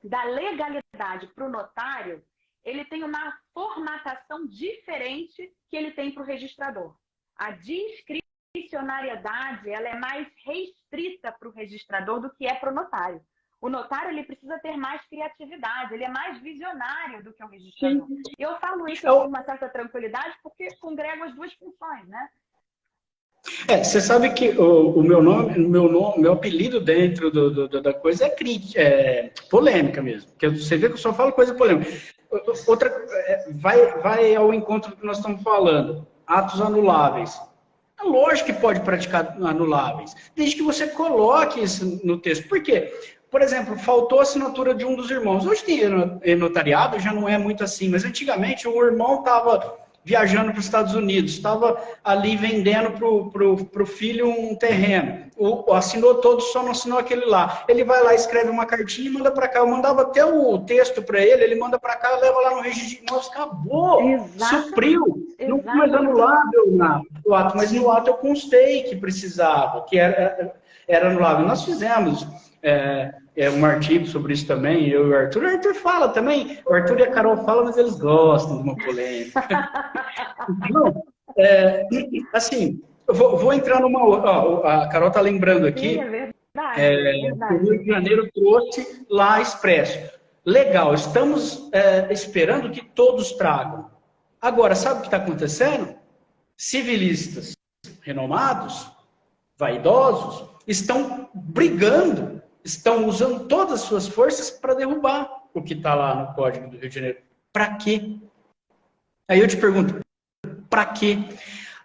da legalidade para o notário, ele tem uma formatação diferente que ele tem para o registrador. A discricionariedade, ela é mais restrita para o registrador do que é para o notário. O notário, ele precisa ter mais criatividade, ele é mais visionário do que o registrador. Sim. Eu falo isso com uma certa tranquilidade porque congrego as duas funções, né? Você sabe que o meu apelido dentro da coisa é polêmica mesmo. Porque você vê que eu só falo coisa polêmica. Outra, vai ao encontro do que nós estamos falando. Atos anuláveis. É lógico que pode praticar anuláveis, desde que você coloque isso no texto. Por quê? Por exemplo, faltou a assinatura de um dos irmãos. Hoje tem notariado, já não é muito assim, mas antigamente o irmão estava viajando para os Estados Unidos, estava ali vendendo para o filho um terreno. Assinou todos, só não assinou aquele lá. Ele vai lá, escreve uma cartinha e manda para cá. Eu mandava até o texto para ele manda para cá, leva lá no registro. Nossa, acabou, supriu. Não foi mais anulável o ato, mas no ato eu constei que precisava, que era anulável. Nós fizemos um artigo sobre isso também, eu e o Arthur. O Arthur fala também, o Arthur e a Carol falam, mas eles gostam de uma polêmica. Não, assim, eu vou entrar numa outra. A Carol está lembrando aqui. Sim, é verdade. O Rio de Janeiro trouxe lá Expresso. Legal, estamos esperando que todos tragam. Agora, sabe o que está acontecendo? Civilistas renomados, vaidosos, estão brigando, estão usando todas as suas forças para derrubar o que está lá no Código do Rio de Janeiro. Para quê? Aí eu te pergunto, para quê?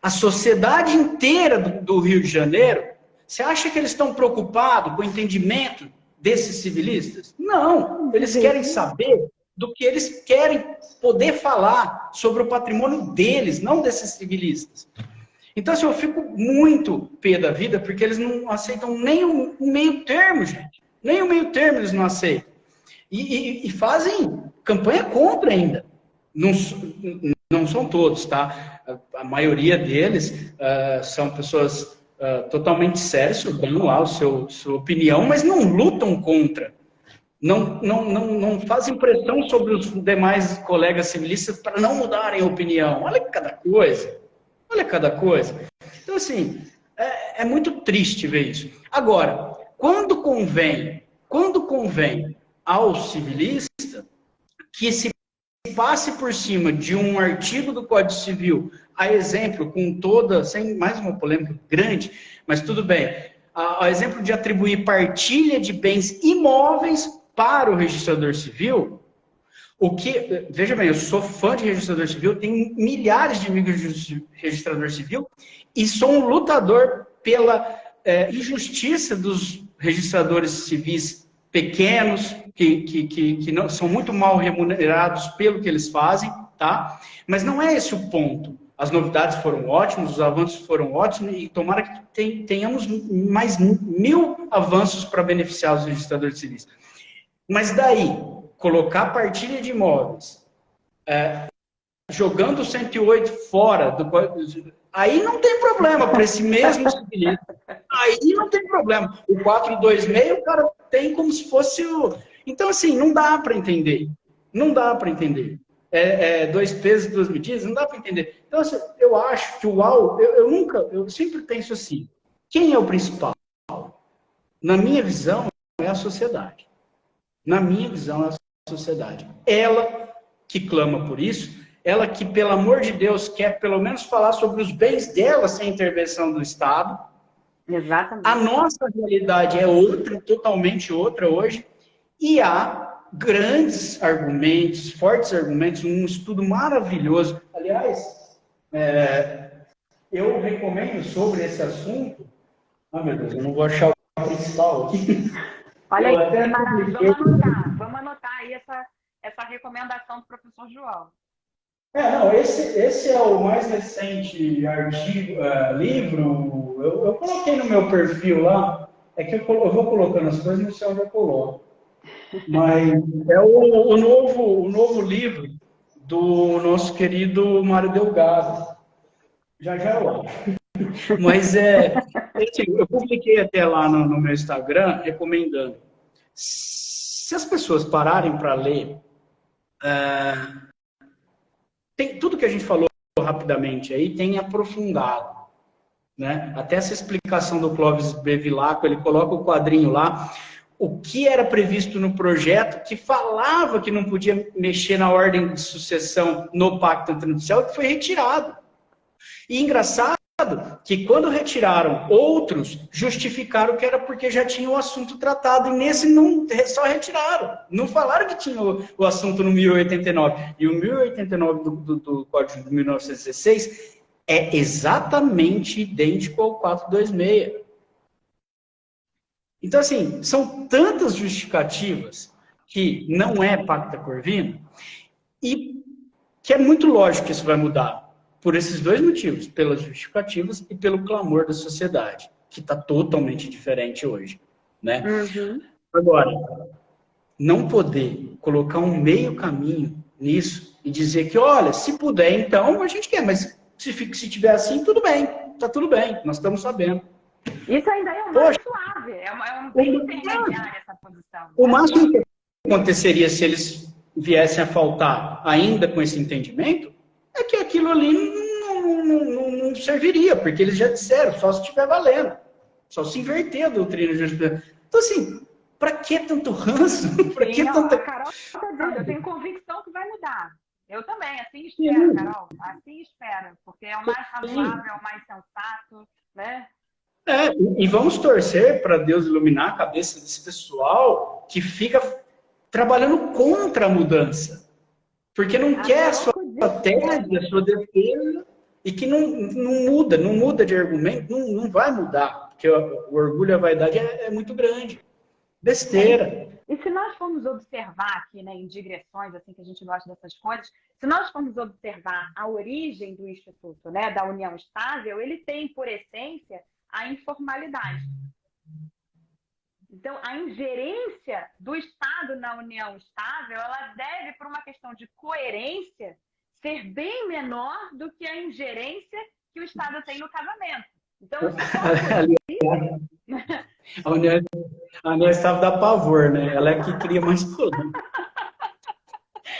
A sociedade inteira do Rio de Janeiro, você acha que eles estão preocupados com o entendimento desses civilistas? Não, eles querem saber do que eles querem poder falar sobre o patrimônio deles, não desses civilistas. Então, assim, eu fico muito pé da vida, porque eles não aceitam nem o meio termo, gente. Nem o meio termo eles não aceitam. E fazem campanha contra ainda. Não são todos, tá? A maioria deles são pessoas totalmente sérias, dão lá sua opinião, mas não lutam contra. Não fazem pressão sobre os demais colegas civilistas para não mudarem a opinião. Olha cada coisa. Olha cada coisa. Então, assim, é muito triste ver isso. Agora, quando convém ao civilista que se passe por cima de um artigo do Código Civil, a exemplo, sem mais uma polêmica grande, mas tudo bem, a exemplo de atribuir partilha de bens imóveis para o registrador civil, veja bem, eu sou fã de registrador civil, tenho milhares de amigos de registrador civil e sou um lutador pela injustiça dos registradores civis pequenos, que não, são muito mal remunerados pelo que eles fazem, tá? Mas não é esse o ponto. As novidades foram ótimas, os avanços foram ótimos e tomara que tenhamos mais 1000 avanços para beneficiar os registradores civis. Mas daí, colocar partilha de imóveis, jogando o 108 fora do código, aí não tem problema para esse mesmo civilista. Aí não tem problema. O 426 o cara tem como se fosse o... Então, assim, não dá para entender. Não dá para entender. Dois pesos, duas medidas, não dá para entender. Então, assim, eu acho que eu sempre penso assim, quem é o principal? Na minha visão, é a sociedade. Na minha visão, é a sociedade. Ela que clama por isso, ela que, pelo amor de Deus, quer pelo menos falar sobre os bens dela sem intervenção do Estado. Exatamente. A nossa realidade é outra, totalmente outra hoje, e há grandes argumentos, fortes argumentos, um estudo maravilhoso. Aliás, eu recomendo sobre esse assunto. Ah, meu Deus, eu não vou achar o principal aqui. Olha aí, vamos anotar aí essa recomendação do professor João. Não, esse é o mais recente artigo, livro. Eu coloquei no meu perfil lá. É que eu vou colocando as coisas, não sei onde eu coloco. Mas é o novo livro do nosso querido Mário Delgado. Já eu acho. Mas eu publiquei até lá no meu Instagram recomendando. Se as pessoas pararem para ler, tem tudo que a gente falou rapidamente aí tem aprofundado, né? Até essa explicação do Clóvis Bevilacqua, ele coloca o quadrinho lá, o que era previsto no projeto, que falava que não podia mexer na ordem de sucessão no pacto antinupcial, que foi retirado. E engraçado que quando retiraram, outros justificaram que era porque já tinha o assunto tratado, e nesse não, só retiraram. Não falaram que tinha o assunto no 1089. E o 1089 do Código de 1916 é exatamente idêntico ao 426. Então, assim, são tantas justificativas que não é Pacta Corvina, e que é muito lógico que isso vai mudar. Por esses dois motivos, pelas justificativas e pelo clamor da sociedade, que está totalmente diferente hoje, né? Uhum. Agora, não poder colocar um meio caminho nisso e dizer que, olha, se puder, então, a gente quer, mas se tiver assim, tudo bem, tá tudo bem, nós estamos sabendo. Isso ainda é mais suave, é um bem intermediário essa posição. O máximo que aconteceria se eles viessem a faltar ainda com esse entendimento é que aquilo ali não serviria, porque eles já disseram, só se estiver valendo. Só se inverter a doutrina de jurisprudência. Então, assim, para que tanto ranço? Para que tanta... A Carol está dizendo, eu tenho convicção que vai mudar. Eu também, assim espero, Carol. Assim espero, porque é o mais razoável, é o mais sensato, né? E vamos torcer para Deus iluminar a cabeça desse pessoal que fica trabalhando contra a mudança. Porque não quer a sua tese, a sua defesa, e que não muda de argumento, não vai mudar, porque o orgulho e a vaidade é muito grande. Besteira. E se nós formos observar aqui, né, em digressões, assim que a gente gosta dessas coisas, se nós formos observar a origem do Instituto, né, da União Estável, ele tem, por essência, a informalidade. Então, a ingerência do Estado na união estável, ela deve, por uma questão de coerência, ser bem menor do que a ingerência que o Estado tem no casamento. Então, a união estável dá pavor, né? Ela é que cria mais polêmica.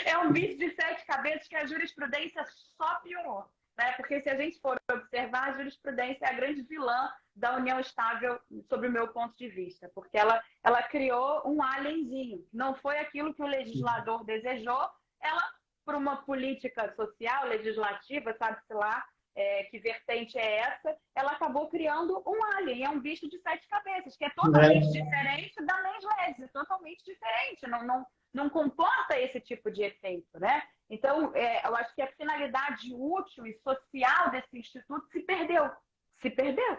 É um bicho de 7 cabeças que a jurisprudência só piorou. Né? Porque se a gente for observar, a jurisprudência é a grande vilã da união estável, sob o meu ponto de vista, porque ela criou um alienzinho. Não foi aquilo que o legislador desejou, ela, por uma política social, legislativa, sabe-se lá, que vertente é essa, ela acabou criando um alien, é um bicho de 7 cabeças, que é totalmente diferente da leis leis, é totalmente diferente, não comporta esse tipo de efeito, né? Então, eu acho que a finalidade útil e social desse instituto se perdeu. Se perdeu.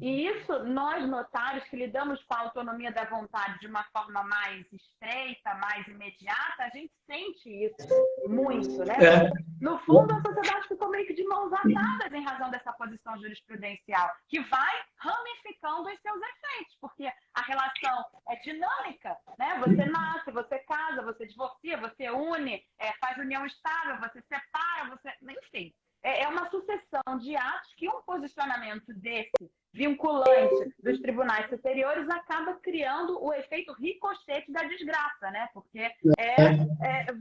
E isso, nós notários que lidamos com a autonomia da vontade de uma forma mais estreita, mais imediata, a gente sente isso muito, né? No fundo, a sociedade ficou meio que de mãos atadas em razão dessa posição jurisprudencial, que vai ramificando os seus efeitos, porque a relação é dinâmica, né? Você nasce, você casa, você divorcia, você une, faz união estável, você separa, enfim. É uma sucessão de atos que um posicionamento desse vinculante dos tribunais superiores acaba criando o efeito ricochete da desgraça, né? Porque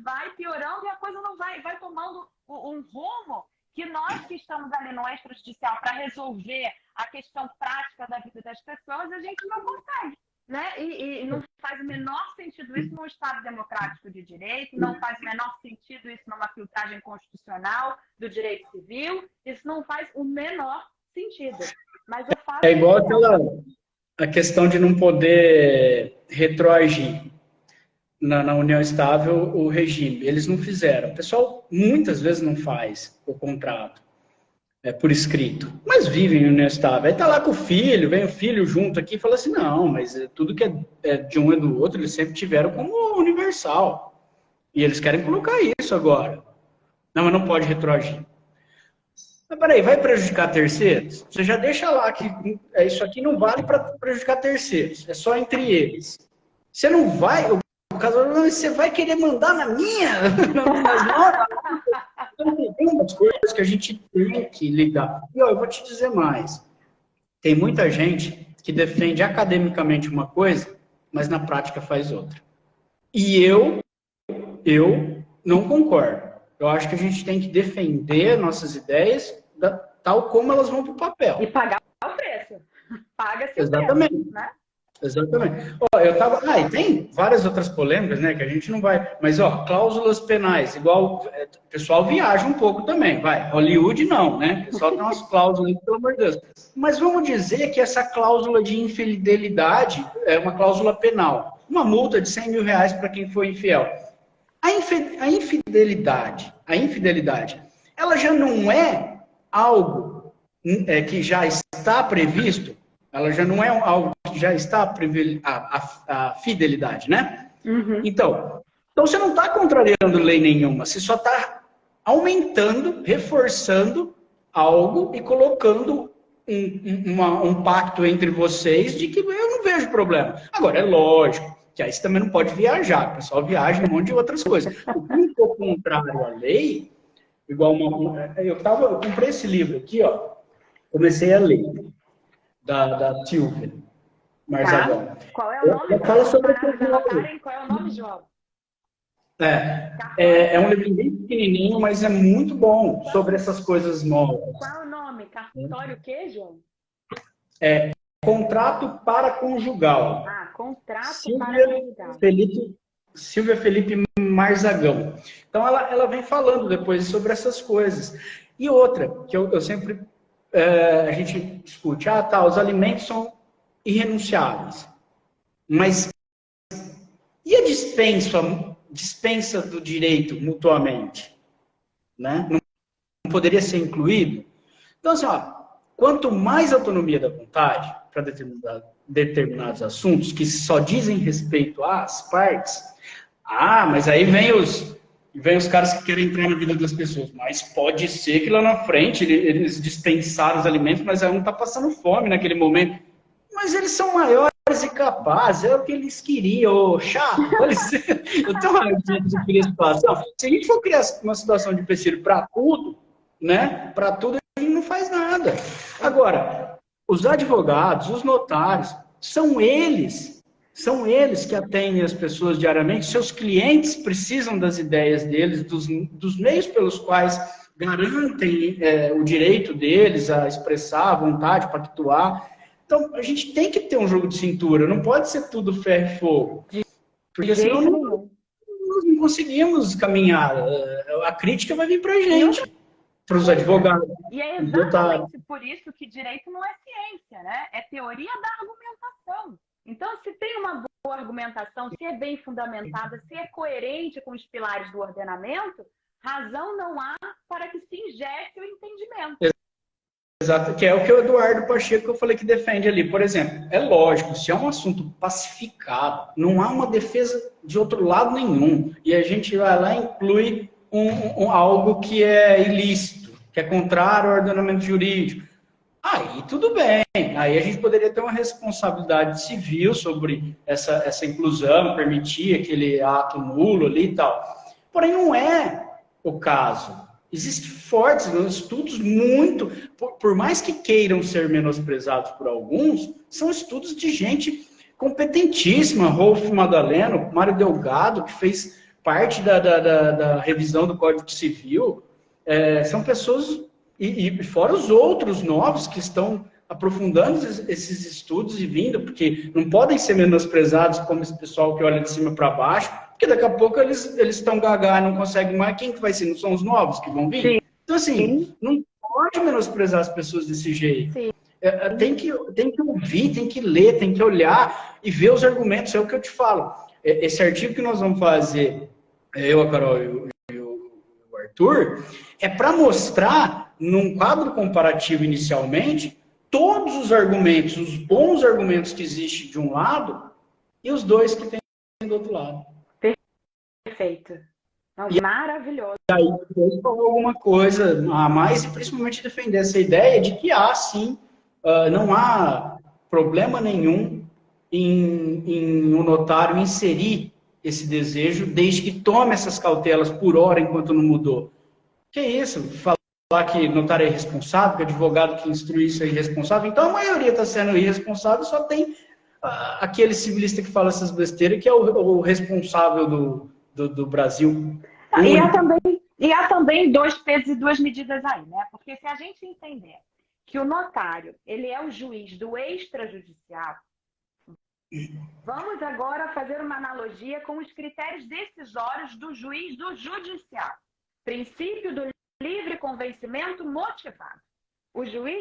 vai piorando e a coisa não vai tomando um rumo que nós que estamos ali no extrajudicial para resolver a questão prática da vida das pessoas, a gente não consegue, né? E não faz o menor sentido isso num Estado democrático de direito, não faz o menor sentido isso numa filtragem constitucional do direito civil, isso não faz o menor sentido. Mas o fato É igual a questão de não poder retroagir na união estável o regime. Eles não fizeram. O pessoal muitas vezes não faz o contrato por escrito, mas vive em união estável. Aí tá lá com o filho, vem o filho junto aqui e fala assim, não, mas tudo que é de um e do outro, eles sempre tiveram como universal. E eles querem colocar isso agora. Não, mas não pode retroagir. Mas peraí, vai prejudicar terceiros? Você já deixa lá que isso aqui não vale para prejudicar terceiros, é só entre eles. Você não vai, o caso, você vai querer mandar na minha? Nas notas? Então, tem umas coisas que a gente tem que lidar. E ó, eu vou te dizer mais. Tem muita gente que defende academicamente uma coisa, mas na prática faz outra. E eu não concordo. Eu acho que a gente tem que defender nossas ideias tal como elas vão para o papel. E pagar o preço. Paga-se o preço, né? Exatamente. Ó, e tem várias outras polêmicas, né, que a gente não vai... Mas, ó, cláusulas penais, igual... O pessoal viaja um pouco também, vai. Hollywood não, né? O pessoal tem umas cláusulas, pelo amor de Deus. Mas vamos dizer que essa cláusula de infidelidade é uma cláusula penal. Uma multa de 100 mil reais para quem for infiel. A infidelidade, ela já não é algo que já está previsto, ela já não é algo que já está previsto, a fidelidade, né? Uhum. Então você não está contrariando lei nenhuma, você só está aumentando, reforçando algo e colocando um pacto entre vocês de que eu não vejo problema. Agora, é lógico que aí você também não pode viajar, o pessoal viaja em um monte de outras coisas. O que for contrário à lei, igual eu comprei esse livro aqui, ó, comecei a ler, da Silvia Marzagão. Tá. Qual é o nome? Ela fala sobre Qual é o nome, João? É um livro bem pequenininho, mas é muito bom sobre essas coisas novas. Qual é o nome? Cartório o quê, João? Contrato Paraconjugal. Contrato Paraconjugal. Silvia Felipe Marzagão. Então, ela vem falando depois sobre essas coisas. E outra, que eu sempre... a gente discute, os alimentos são irrenunciáveis. Mas e a dispensa do direito mutuamente? Né? Não poderia ser incluído? Então, assim, quanto mais autonomia da vontade para determinados assuntos que só dizem respeito às partes, mas aí vem os caras que querem entrar na vida das pessoas. Mas pode ser que lá na frente eles dispensaram os alimentos, mas aí não está passando fome naquele momento. Mas eles são maiores e capazes, é o que eles queriam. Chato, eu tenho uma de criar situação. Se a gente for criar uma situação de empecilho para tudo, né? Para tudo a gente não faz nada. Agora, os advogados, os notários, são eles que atendem as pessoas diariamente, seus clientes precisam das ideias deles, dos meios pelos quais garantem o direito deles a expressar a vontade, pactuar. Então, a gente tem que ter um jogo de cintura, não pode ser tudo ferro e fogo. Porque senão nós não conseguimos caminhar. A crítica vai vir para a gente, para os advogados. E é exatamente por isso que direito não é ciência, né? É teoria da argumentação. Então, se tem uma boa argumentação, se é bem fundamentada, se é coerente com os pilares do ordenamento, razão não há para que se injete o entendimento. Exato, que é o que o Eduardo Pacheco que eu falei que defende ali. Por exemplo, é lógico, se é um assunto pacificado, não há uma defesa de outro lado nenhum, e a gente vai lá e inclui algo que é ilícito, que é contrário ao ordenamento jurídico. Aí tudo bem, aí a gente poderia ter uma responsabilidade civil sobre essa inclusão, permitir aquele ato nulo ali e tal. Porém, não é o caso. Existem fortes estudos muito, por mais que queiram ser menosprezados por alguns, são estudos de gente competentíssima, Rolf Madaleno, Mário Delgado, que fez parte da revisão do Código Civil, são pessoas, e fora os outros novos que estão aprofundando esses estudos e vindo, porque não podem ser menosprezados como esse pessoal que olha de cima para baixo, porque daqui a pouco eles estão gaga e não conseguem mais. Quem que vai ser? Não são os novos que vão vir? Sim. Então, assim, não pode menosprezar as pessoas desse jeito. Sim. Tem que ouvir, tem que ler, tem que olhar e ver os argumentos. É o que eu te falo. Esse artigo que nós vamos fazer, eu, a Carol e o Arthur, é para mostrar, num quadro comparativo inicialmente, todos os argumentos, os bons argumentos que existem de um lado e os dois que tem do outro lado. Perfeito. Maravilhoso. E aí, depois falou alguma coisa a mais e principalmente defender essa ideia de que há, sim, não há problema nenhum em o notário inserir esse desejo, desde que tome essas cautelas por hora enquanto não mudou. Que isso? Falar que notário é irresponsável, que advogado que instrui isso é irresponsável. Então a maioria está sendo irresponsável, só tem aquele civilista que fala essas besteiras, que é o responsável do Brasil. E há também dois pesos e duas medidas aí, né? Porque se a gente entender que o notário, ele é o juiz do extrajudicial, vamos agora fazer uma analogia com os critérios decisórios do juiz do judicial. Princípio do livre convencimento motivado. O juiz,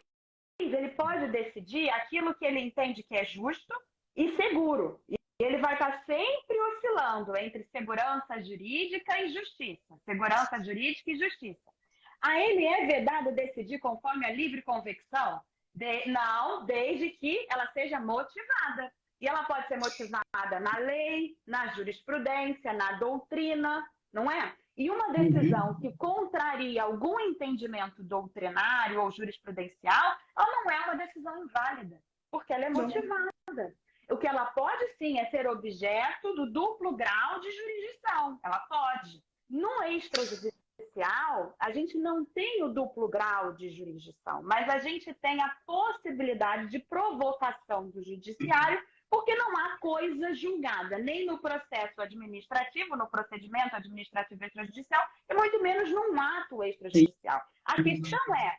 ele pode decidir aquilo que ele entende que é justo e seguro. E ele vai estar sempre oscilando entre segurança jurídica e justiça. Segurança jurídica e justiça. A ele é vedado decidir conforme a livre convicção? Não, desde que ela seja motivada. E ela pode ser motivada na lei, na jurisprudência, na doutrina, não é? E uma decisão que contraria algum entendimento doutrinário ou jurisprudencial, ela não é uma decisão inválida, porque ela é motivada. O que ela pode, sim, é ser objeto do duplo grau de jurisdição. Ela pode. No extrajudicial, a gente não tem o duplo grau de jurisdição, mas a gente tem a possibilidade de provocação do judiciário, porque não há coisa julgada, nem no processo administrativo, no procedimento administrativo extrajudicial, e muito menos num ato extrajudicial. A questão é,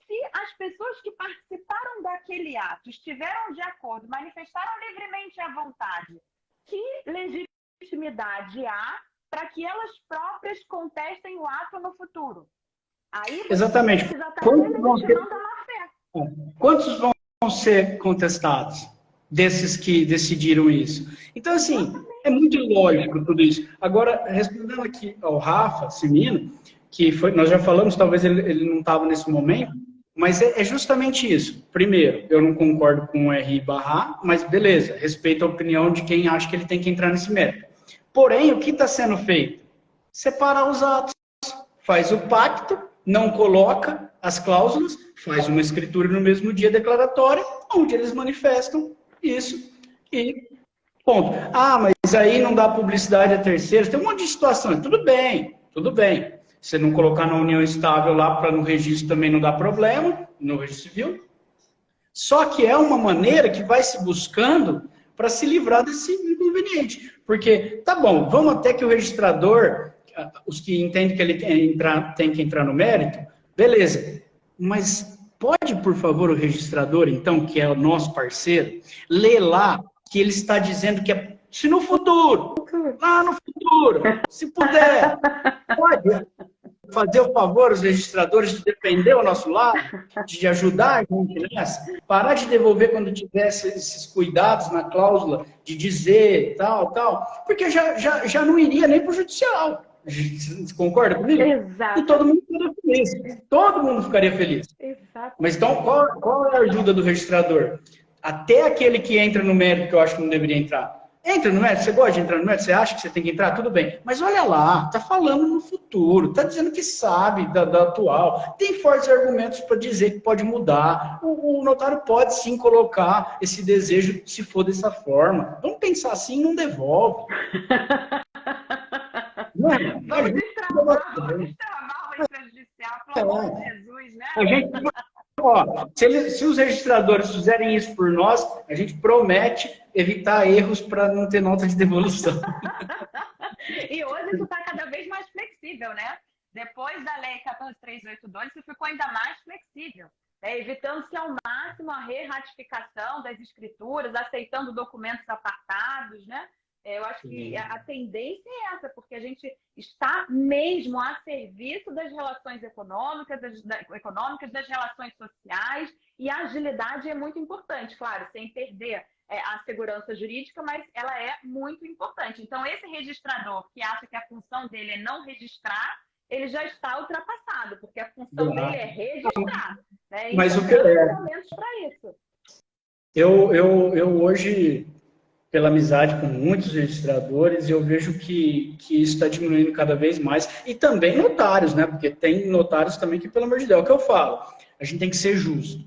se as pessoas que participaram daquele ato estiveram de acordo, manifestaram livremente a vontade, que legitimidade há para que elas próprias contestem o ato no futuro? Aí exatamente. Você está legitimando a má-fé. Quantos vão ser contestados? Desses que decidiram isso. Então, assim, é muito lógico tudo isso. Agora, respondendo aqui ao Rafa Simino, que foi, nós já falamos, talvez ele não estava nesse momento, mas é justamente isso. Primeiro, eu não concordo com o R/A, mas beleza, respeito a opinião de quem acha que ele tem que entrar nesse mérito. Porém, o que está sendo feito? Separar os atos. Faz o pacto, não coloca as cláusulas, faz uma escritura no mesmo dia declaratória, onde eles manifestam isso e ponto. Ah, mas aí não dá publicidade a terceiros. Tem um monte de situações. Tudo bem, tudo bem. Você não colocar na união estável lá para no registro também não dá problema, no registro civil. Só que é uma maneira que vai se buscando para se livrar desse inconveniente. Porque, tá bom, vamos até que o registrador, os que entendem que ele tem que entrar no mérito, beleza. Mas pode, por favor, o registrador, então, que é o nosso parceiro, ler lá que ele está dizendo que é, se no futuro, lá no futuro, se puder, pode fazer o favor, os registradores, de defender o nosso lado, de ajudar a gente nessa, parar de devolver quando tivesse esses cuidados na cláusula, de dizer tal, porque já não iria nem para o judicial. Você concorda comigo? Exato. E todo mundo ficaria feliz. Todo mundo ficaria feliz. Exato. Mas então, qual é a ajuda do registrador? Até aquele que entra no mérito, que eu acho que não deveria entrar. Entra no mérito, você gosta de entrar no mérito, você acha que você tem que entrar, tudo bem. Mas olha lá, tá falando no futuro, tá dizendo que sabe da atual. Tem fortes argumentos para dizer que pode mudar. O notário pode sim colocar esse desejo se for dessa forma. Vamos pensar assim, não devolve. Vamos destravar o extrajudicial, pelo amor de Jesus, né? A gente, se os registradores fizerem isso por nós, a gente promete evitar erros para não ter nota de devolução. E hoje isso está cada vez mais flexível, né? Depois da lei 14.382, isso ficou ainda mais flexível. evitando-se ao máximo a re-ratificação das escrituras, aceitando documentos apartados, né? Eu acho que a tendência é essa, porque a gente está mesmo a serviço das relações econômicas, das relações sociais, e a agilidade é muito importante, claro, sem perder a segurança jurídica, mas ela é muito importante. Então, esse registrador que acha que a função dele é não registrar, ele já está ultrapassado, porque a função dele é registrar. Né? Mas então, o que é? Para isso. Eu hoje, pela amizade com muitos registradores, eu vejo que isso está diminuindo cada vez mais. E também notários, né? Porque tem notários também que, pelo amor de Deus, é o que eu falo, a gente tem que ser justo.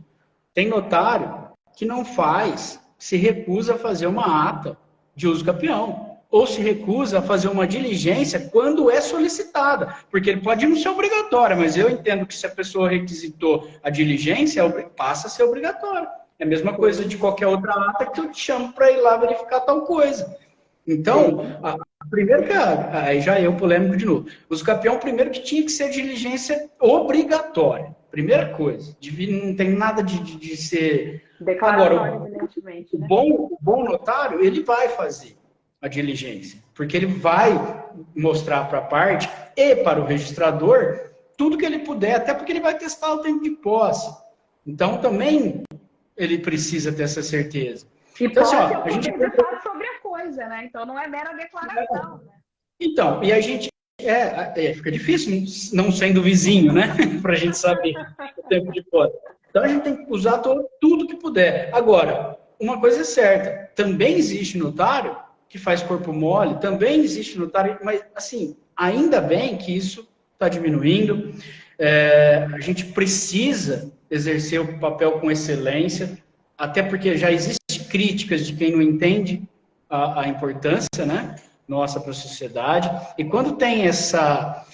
Tem notário que não faz, se recusa a fazer uma ata de uso capião. Ou se recusa a fazer uma diligência quando é solicitada. Porque ele pode não ser obrigatória, mas eu entendo que se a pessoa requisitou a diligência, passa a ser obrigatória. É a mesma coisa de qualquer outra ata que eu te chamo para ir lá verificar tal coisa. Então, primeiro que aí já eu polêmico de novo. Uso capião, primeiro que tinha que ser diligência obrigatória. Primeira coisa. Não tem nada de ser... Agora, o bom notário, ele vai fazer a diligência, porque ele vai mostrar para a parte e para o registrador tudo que ele puder, até porque ele vai testar o tempo de posse. Então, também ele precisa ter essa certeza. E então, assim, ó, a gente fala sobre a coisa, né? Então, não é mera declaração. Né? Então, e a gente fica difícil não sendo vizinho, né? Para a gente saber o tempo de posse. Então, a gente tem que usar tudo que puder. Agora, uma coisa é certa, também existe notário que faz corpo mole, também existe notário, mas, assim, ainda bem que isso está diminuindo. A gente precisa exercer o papel com excelência, até porque já existem críticas de quem não entende a importância, né, nossa para a sociedade. E quando tem essa,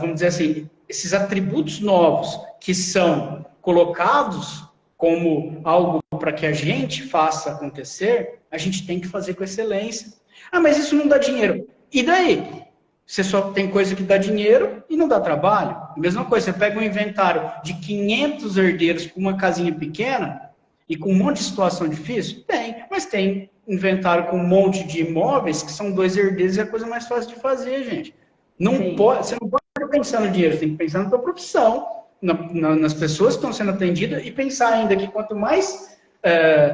vamos dizer assim, esses atributos novos que são colocados como algo para que a gente faça acontecer, a gente tem que fazer com excelência. Ah, mas isso não dá dinheiro. E daí? Você só tem coisa que dá dinheiro e não dá trabalho. A mesma coisa, você pega um inventário de 500 herdeiros com uma casinha pequena e com um monte de situação difícil? Tem, mas tem inventário com um monte de imóveis que são 2 herdeiros e é a coisa mais fácil de fazer, gente. Você não pode pensar no dinheiro, você tem que pensar na sua profissão, nas pessoas que estão sendo atendidas e pensar ainda que quanto mais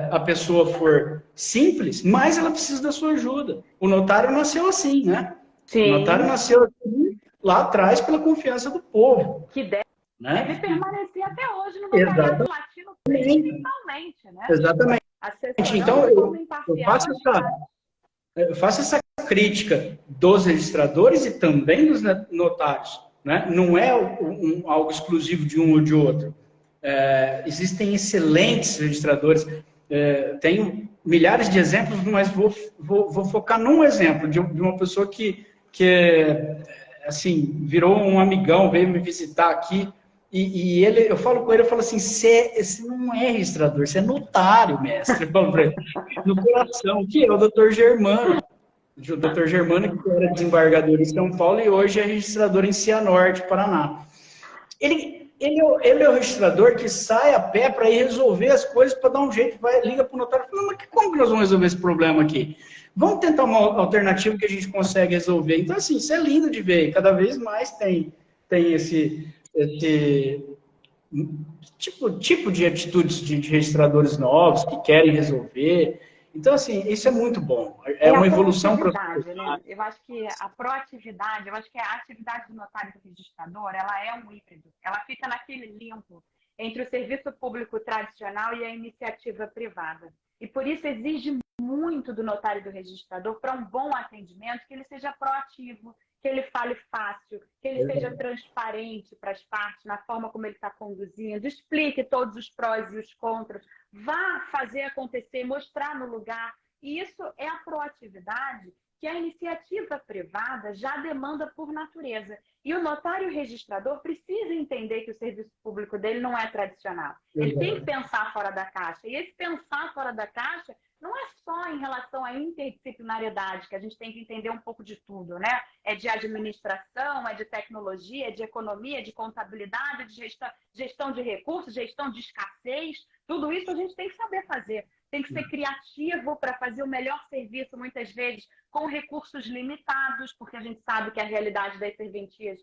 a pessoa for simples, mais ela precisa da sua ajuda. O notário nasceu assim, né? Sim. O notário nasceu assim, lá atrás pela confiança do povo. Que deve permanecer até hoje no notariado latino, principalmente, né? Exatamente. Então, eu faço essa crítica dos registradores e também dos notários. Né? Não é algo exclusivo de um ou de outro. Existem excelentes registradores. Tenho milhares de exemplos, mas vou focar num exemplo de uma pessoa que assim, virou um amigão, veio me visitar aqui. E eu falo com ele, eu falo assim, você não é registrador, você é notário, mestre. Eu falo para ele, no coração, que é o Dr. Germano. O Dr. Germano, que era desembargador em São Paulo e hoje é registrador em Cianorte, Paraná. Ele é o registrador que sai a pé para ir resolver as coisas, para dar um jeito, liga para o notário e fala, mas como que nós vamos resolver esse problema aqui? Vamos tentar uma alternativa que a gente consegue resolver. Então, assim, isso é lindo de ver. Cada vez mais tem esse tipo de atitudes de registradores novos que querem resolver. Então, assim, isso é muito bom. É uma evolução profissional. Né? Eu acho que a proatividade, eu acho que a atividade do notário e do registrador, ela é um híbrido. Ela fica naquele limbo entre o serviço público tradicional e a iniciativa privada. E por isso exige muito do notário e do registrador para um bom atendimento, que ele seja proativo, que ele fale fácil, que ele seja transparente para as partes, na forma como ele está conduzindo, explique todos os prós e os contras, vá fazer acontecer, mostrar no lugar. E isso é a proatividade que a iniciativa privada já demanda por natureza. E o notário e o registrador precisa entender que o serviço público dele não é tradicional. Ele tem que pensar fora da caixa. E esse pensar fora da caixa não é só em relação à interdisciplinariedade, que a gente tem que entender um pouco de tudo, né? É de administração, é de tecnologia, é de economia, é de contabilidade, é de gestão de recursos, gestão de escassez. Tudo isso a gente tem que saber fazer. Tem que ser criativo para fazer o melhor serviço, muitas vezes, com recursos limitados, porque a gente sabe que a realidade das serventias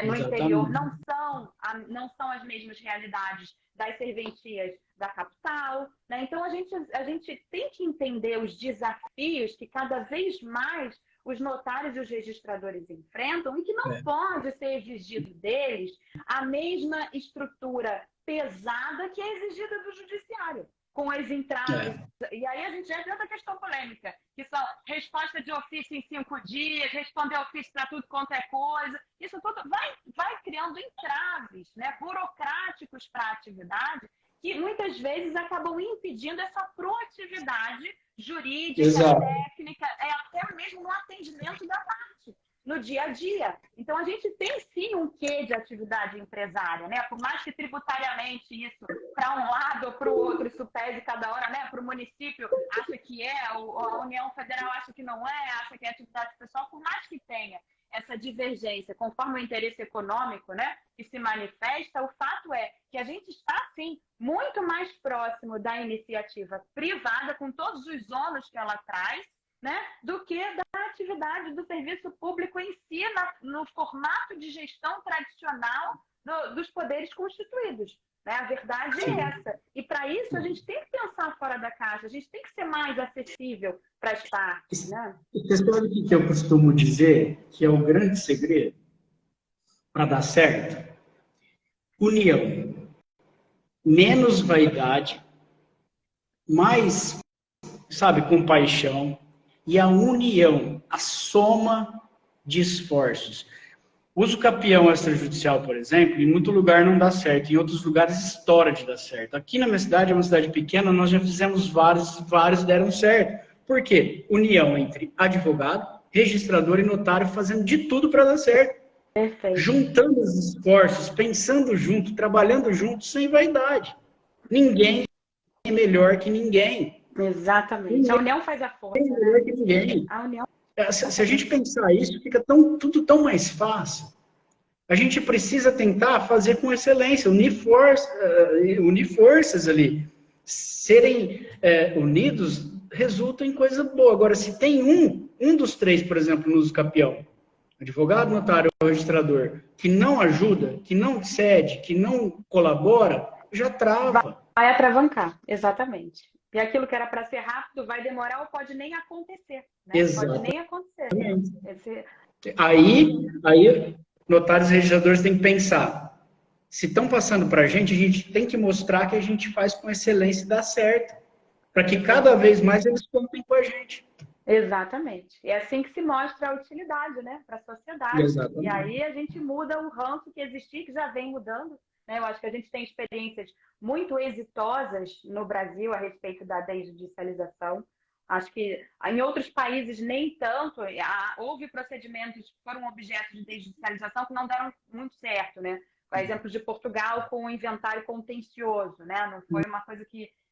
no interior não são as mesmas realidades das serventias da capital, né? Então, a gente tem que entender os desafios que cada vez mais os notários e os registradores enfrentam e que não pode ser exigido deles a mesma estrutura pesada que é exigida do judiciário, com as entraves. E aí a gente já entra na questão polêmica, que são resposta de ofício em 5 dias, responder ofício para tudo quanto é coisa. Isso tudo vai criando entraves, né, burocráticos para a atividade, que muitas vezes acabam impedindo essa proatividade jurídica, técnica, até mesmo no atendimento da parte, no dia a dia. Então, a gente tem sim um quê de atividade empresária, né? Por mais que tributariamente isso, para um lado ou para o outro, isso pese cada hora, né? Para o município acha que é, a União Federal acha que não é, acha que é atividade pessoal, por mais que tenha essa divergência, conforme o interesse econômico, né, que se manifesta, o fato é que a gente está, sim, muito mais próximo da iniciativa privada, com todos os ônus que ela traz, né, do que da atividade do serviço público em si, no formato de gestão tradicional dos poderes constituídos. Né? A verdade é essa. E, para isso, a gente tem que pensar fora da caixa, a gente tem que ser mais acessível para as partes. Né? Você sabe o que eu costumo dizer que é o grande segredo para dar certo? União. Menos vaidade, mais, sabe, compaixão, e a união, a soma de esforços. Uso capião extrajudicial, por exemplo, em muito lugar não dá certo, em outros lugares estoura de dar certo. Aqui na minha cidade, é uma cidade pequena, nós já fizemos vários deram certo. Por quê? União entre advogado, registrador e notário fazendo de tudo para dar certo. Perfeito. Juntando os esforços, pensando junto, trabalhando junto, sem vaidade. Ninguém é melhor que ninguém. Exatamente. A união faz a força. Ninguém é melhor que ninguém. A união... Se a gente pensar isso, fica tudo tão mais fácil. A gente precisa tentar fazer com excelência, unir forças ali. Serem unidos resulta em coisa boa. Agora, se tem um dos três, por exemplo, no uso capião, advogado, notário ou registrador, que não ajuda, que não cede, que não colabora, já trava. Vai atravancar, exatamente. E aquilo que era para ser rápido vai demorar ou pode nem acontecer. Né? Pode nem acontecer. Aí, notários e registradores têm que pensar. Se estão passando para a gente tem que mostrar que a gente faz com excelência e dá certo. Para que cada vez mais eles contem com a gente. Exatamente. É assim que se mostra a utilidade, né, para a sociedade. Exatamente. E aí a gente muda o ranço que existia, que já vem mudando. Né? Eu acho que a gente tem experiências muito exitosas no Brasil a respeito da desjudicialização. Acho que em outros países nem tanto. Houve procedimentos que foram objeto de desjudicialização que não deram muito certo, né? Por exemplo, de Portugal com o inventário contencioso, né? Não foi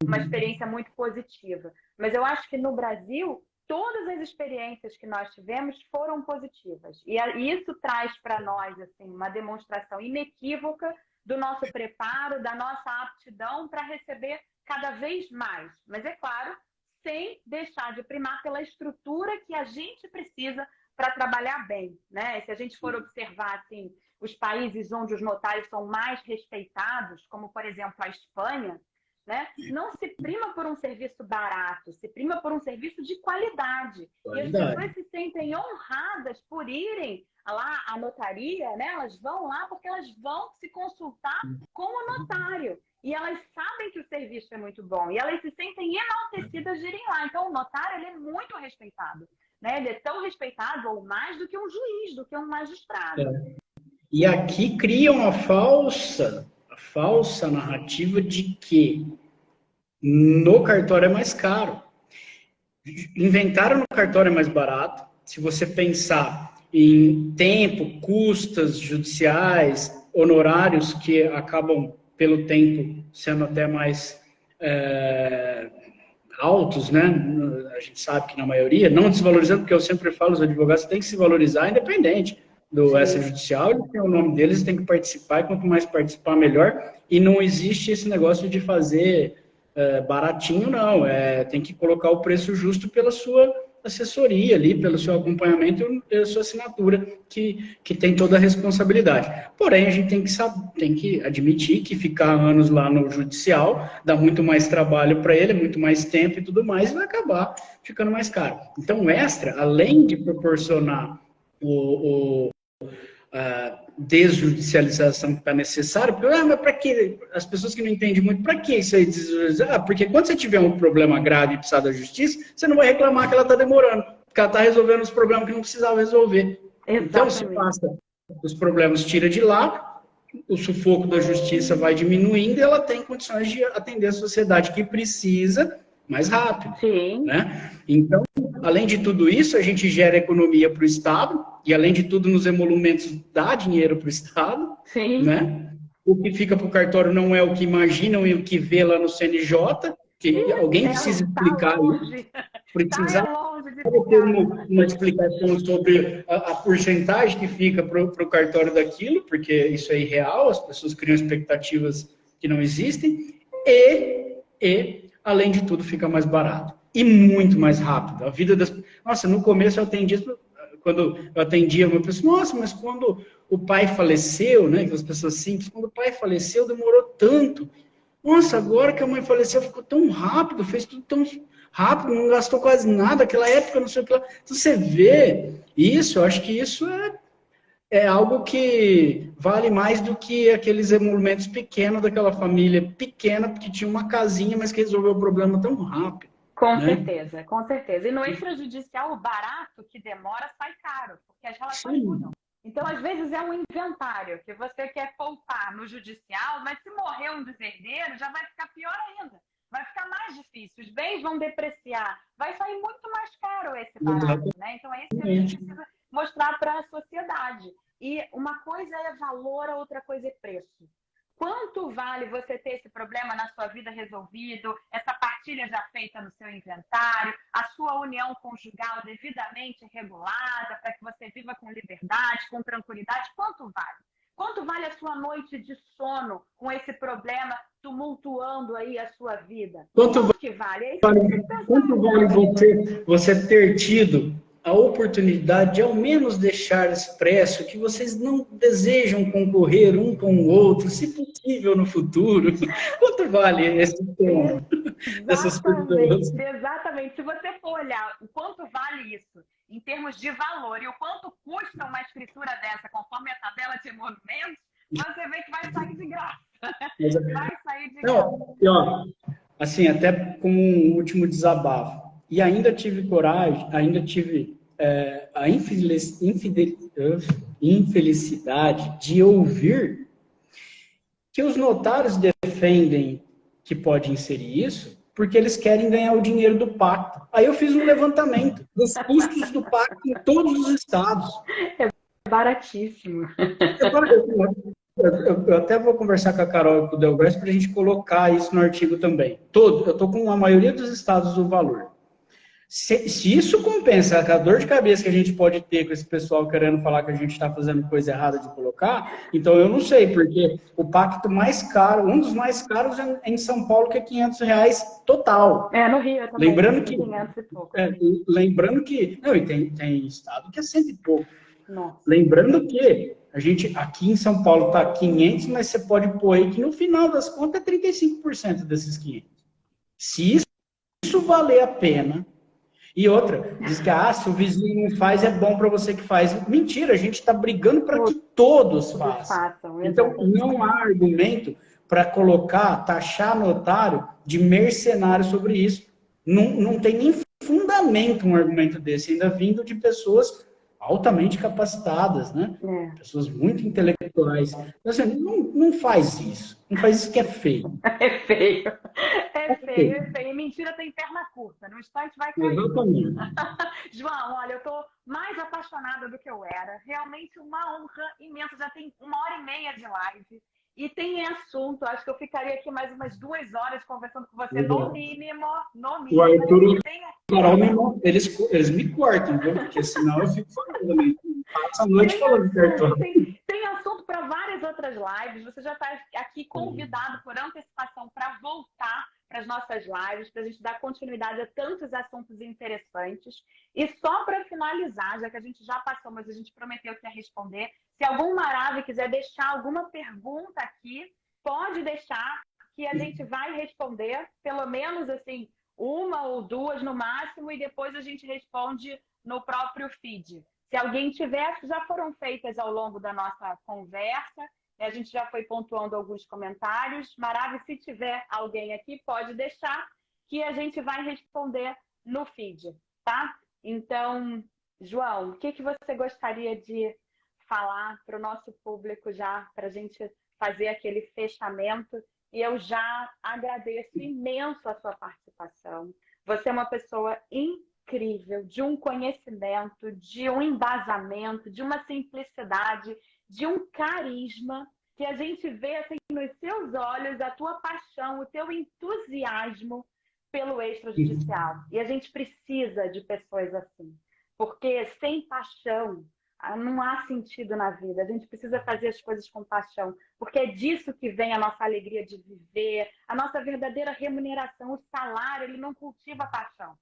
uma experiência muito positiva. Mas eu acho que no Brasil todas as experiências que nós tivemos foram positivas. E isso traz para nós assim, uma demonstração inequívoca do nosso preparo, da nossa aptidão para receber cada vez mais. Mas, é claro, sem deixar de primar pela estrutura que a gente precisa para trabalhar bem. Né? Se a gente for observar assim, os países onde os notários são mais respeitados, como, por exemplo, a Espanha, né? Não se prima por um serviço barato, se prima por um serviço de qualidade. E as pessoas se sentem honradas por irem lá à notaria, né? Elas vão lá porque elas vão se consultar com o notário. E elas sabem que o serviço é muito bom. E elas se sentem enaltecidas de irem lá. Então, o notário ele é muito respeitado. Né? Ele é tão respeitado ou mais do que um juiz, do que um magistrado. E aqui criam a falsa narrativa de que no cartório é mais caro. Inventaram no cartório é mais barato. Se você pensar em tempo, custas judiciais, honorários que acabam, pelo tempo, sendo até mais altos, né? A gente sabe que na maioria, não desvalorizando, porque eu sempre falo, os advogados têm que se valorizar independente do extrajudicial, eles têm o nome deles, têm que participar, e quanto mais participar, melhor. E não existe esse negócio de fazer baratinho, não. Tem que colocar o preço justo pela sua assessoria ali, pelo seu acompanhamento e pela sua assinatura, que tem toda a responsabilidade. Porém, a gente tem que admitir que ficar anos lá no judicial dá muito mais trabalho para ele, muito mais tempo e tudo mais, e vai acabar ficando mais caro. Então, o Extra, além de proporcionar a desjudicialização que está necessária, porque, mas para que? As pessoas que não entendem muito, para que isso aí? Porque quando você tiver um problema grave e precisar da justiça, você não vai reclamar que ela está demorando, porque ela está resolvendo os problemas que não precisava resolver. Exatamente. Então, se passa os problemas, tira de lá, o sufoco da justiça vai diminuindo e ela tem condições de atender a sociedade que precisa mais rápido. Sim. Né? Então, além de tudo isso, a gente gera economia para o Estado, e além de tudo, nos emolumentos dá dinheiro para o Estado. Sim. Né? O que fica para o cartório não é o que imaginam e o que vê lá no CNJ, que alguém precisa explicar isso. Precisa ter uma explicação sobre a porcentagem que fica para o cartório daquilo, porque isso é irreal, as pessoas criam expectativas que não existem, e além de tudo, fica mais barato. E muito mais rápido. A vida das... Nossa, no começo quando eu atendia uma pessoa, nossa, mas quando o pai faleceu, né, aquelas pessoas simples, quando o pai faleceu, demorou tanto. Nossa, agora que a mãe faleceu, ficou tão rápido, fez tudo tão rápido, não gastou quase nada, aquela época, não sei o que lá. Então, você vê isso, eu acho que isso é algo que vale mais do que aqueles emolumentos pequenos daquela família pequena, que tinha uma casinha, mas que resolveu o problema tão rápido. Com certeza, com certeza. E no extrajudicial, o barato que demora sai caro, porque as relações mudam. Então, às vezes, é um inventário que você quer poupar no judicial, mas se morrer um dos herdeiros, já vai ficar pior ainda. Vai ficar mais difícil, os bens vão depreciar, vai sair muito mais caro esse barato, né? Então, é isso que a gente precisa mostrar para a sociedade. E uma coisa é valor, a outra coisa é preço. Quanto vale você ter esse problema na sua vida resolvido, essa partilha já feita no seu inventário, a sua união conjugal devidamente regulada para que você viva com liberdade, com tranquilidade? Quanto vale? Quanto vale a sua noite de sono com esse problema tumultuando aí a sua vida? Quanto vale? Quanto vale você ter tido a oportunidade de ao menos deixar expresso que vocês não desejam concorrer um com o outro, se possível no futuro? Quanto vale esse tema dessas pessoas? Exatamente. Se você for olhar o quanto vale isso em termos de valor e o quanto custa uma escritura dessa conforme a tabela de emolumentos, você vê que vai sair de graça. Vai sair de graça. E, ó, assim, até como um último desabafo. E ainda tive coragem, ainda tive a infelicidade de ouvir que os notários defendem que pode inserir isso porque eles querem ganhar o dinheiro do pacto. Aí eu fiz um levantamento dos custos do pacto em todos os estados. É baratíssimo. Eu até vou conversar com a Carol e com o Delgás para a gente colocar isso no artigo também. Eu estou com a maioria dos estados do valor. Se isso compensa a dor de cabeça que a gente pode ter com esse pessoal querendo falar que a gente está fazendo coisa errada de colocar, então eu não sei, porque o pacto mais caro, um dos mais caros é em São Paulo, que é R$500 total. No Rio também. Lembrando que, 500 e pouco. Lembrando que... Não, e tem estado que é 100 e pouco. Nossa. Lembrando que a gente, aqui em São Paulo está 500, mas você pode pôr aí que no final das contas é 35% desses 500. Se isso valer a pena... E outra, diz que se o vizinho não faz, é bom para você que faz. Mentira, a gente está brigando para que todos façam. Então, não há argumento para taxar notário de mercenário sobre isso. Não tem nem fundamento um argumento desse, ainda vindo de pessoas altamente capacitadas, né? Pessoas muito intelectuais. Então, assim, não faz isso. Não faz isso que é feio. É feio. É feio. E mentira tem perna curta. No instante vai cair. Exatamente. João, olha, eu estou mais apaixonada do que eu era. Realmente uma honra imensa. Já tem 1h30 de live. E tem assunto, acho que eu ficaria aqui mais umas 2 horas conversando com você, no mínimo, no O mínimo. Arthur e o Tem Carol, eles me cortam, viu? Porque senão eu fico falando também. Passo a noite falando de cartão. Tem assunto para várias outras lives. Você já está aqui convidado por antecipação para voltar para as nossas lives, para a gente dar continuidade a tantos assuntos interessantes. E só para finalizar, já que a gente já passou, mas a gente prometeu que ia responder, se algum Maravi quiser deixar alguma pergunta aqui, pode deixar, que a gente vai responder, pelo menos assim, 1 ou 2 no máximo, e depois a gente responde no próprio feed. Se alguém tiver, já foram feitas ao longo da nossa conversa, a gente já foi pontuando alguns comentários. Maravi, se tiver alguém aqui, pode deixar, que a gente vai responder no feed, tá? Então, João, o que você gostaria de falar para o nosso público já, para a gente fazer aquele fechamento? E eu já agradeço imenso a sua participação. Você é uma pessoa incrível, de um conhecimento, de um embasamento, de uma simplicidade, de um carisma, que a gente vê assim, nos seus olhos a tua paixão, o teu entusiasmo pelo extrajudicial. E a gente precisa de pessoas assim, porque sem paixão não há sentido na vida. A gente precisa fazer as coisas com paixão, porque é disso que vem a nossa alegria de viver, a nossa verdadeira remuneração. O salário, ele não cultiva a paixão,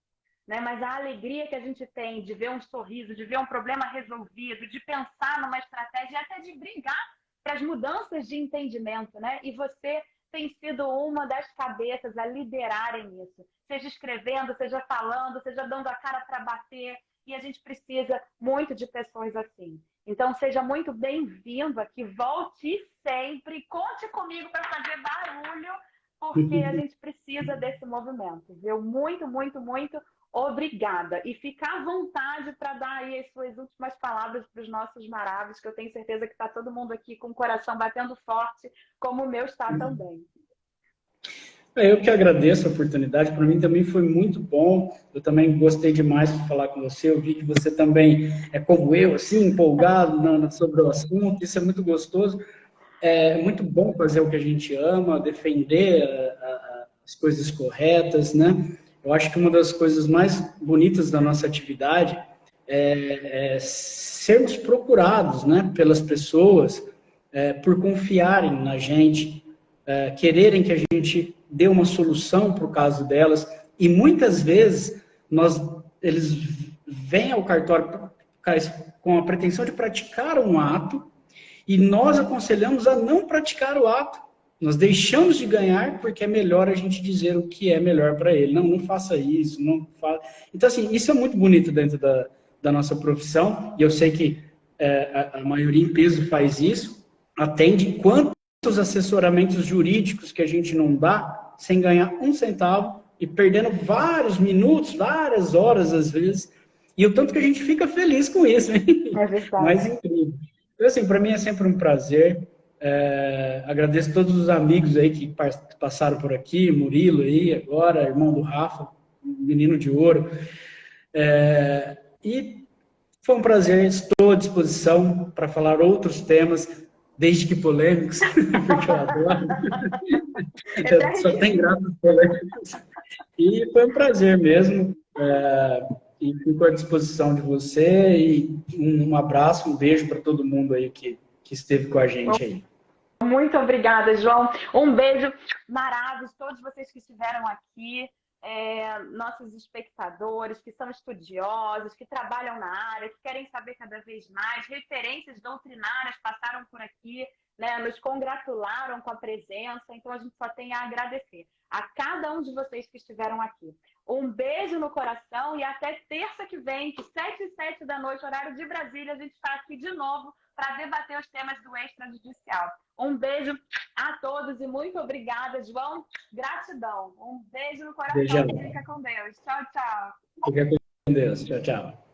né? Mas a alegria que a gente tem de ver um sorriso, de ver um problema resolvido, de pensar numa estratégia, até de brigar para as mudanças de entendimento, né? E você tem sido uma das cabeças a liderarem isso, seja escrevendo, seja falando, seja dando a cara para bater. E a gente precisa muito de pessoas assim. Então, seja muito bem-vindo aqui. Volte sempre. Conte comigo para fazer barulho, porque a gente precisa desse movimento. Viu? Muito, muito, muito obrigada. E fica à vontade para dar aí as suas últimas palavras para os nossos maravilhosos, que eu tenho certeza que está todo mundo aqui com o coração batendo forte, como o meu está também. Eu que agradeço a oportunidade, para mim também foi muito bom, eu também gostei demais de falar com você, eu vi que você também é como eu, assim, empolgado sobre o assunto, isso é muito gostoso, é muito bom fazer o que a gente ama, defender as coisas corretas, né? Eu acho que uma das coisas mais bonitas da nossa atividade é sermos procurados, né, pelas pessoas por confiarem na gente, quererem que a gente dê uma solução para o caso delas, e muitas vezes eles vêm ao cartório com a pretensão de praticar um ato, e nós aconselhamos a não praticar o ato. Nós deixamos de ganhar porque é melhor a gente dizer o que é melhor para ele. Não faça isso, não faça. Então, assim, isso é muito bonito dentro da nossa profissão, e eu sei que a maioria em peso faz isso, atende quantos assessoramentos jurídicos que a gente não dá sem ganhar 1 centavo e perdendo vários minutos, várias horas às vezes, e o tanto que a gente fica feliz com isso, hein? É verdade. Mas incrível. Então, assim, para mim é sempre um prazer. Agradeço a todos os amigos aí que passaram por aqui, Murilo aí agora, irmão do Rafa, menino de ouro. E foi um prazer, estou à disposição para falar outros temas, desde que polêmicos, porque eu adoro. Só tem graça polêmicos. E foi um prazer mesmo. E fico à disposição de você. E um abraço, um beijo para todo mundo aí que esteve com a gente aí. Muito obrigada, João. Um beijo maravilhoso, todos vocês que estiveram aqui. Nossos espectadores, que são estudiosos, que trabalham na área, que querem saber cada vez mais, referências doutrinárias passaram por aqui, né, nos congratularam com a presença, então a gente só tem a agradecer a cada um de vocês que estiveram aqui. Um beijo no coração e até terça que vem, que 7 e 7 da noite, horário de Brasília, a gente está aqui de novo para debater os temas do extrajudicial. Um beijo a todos e muito obrigada, João. Gratidão. Um beijo no coração. Beijão. Fica com Deus. Tchau, tchau. Fica com Deus. Tchau, tchau.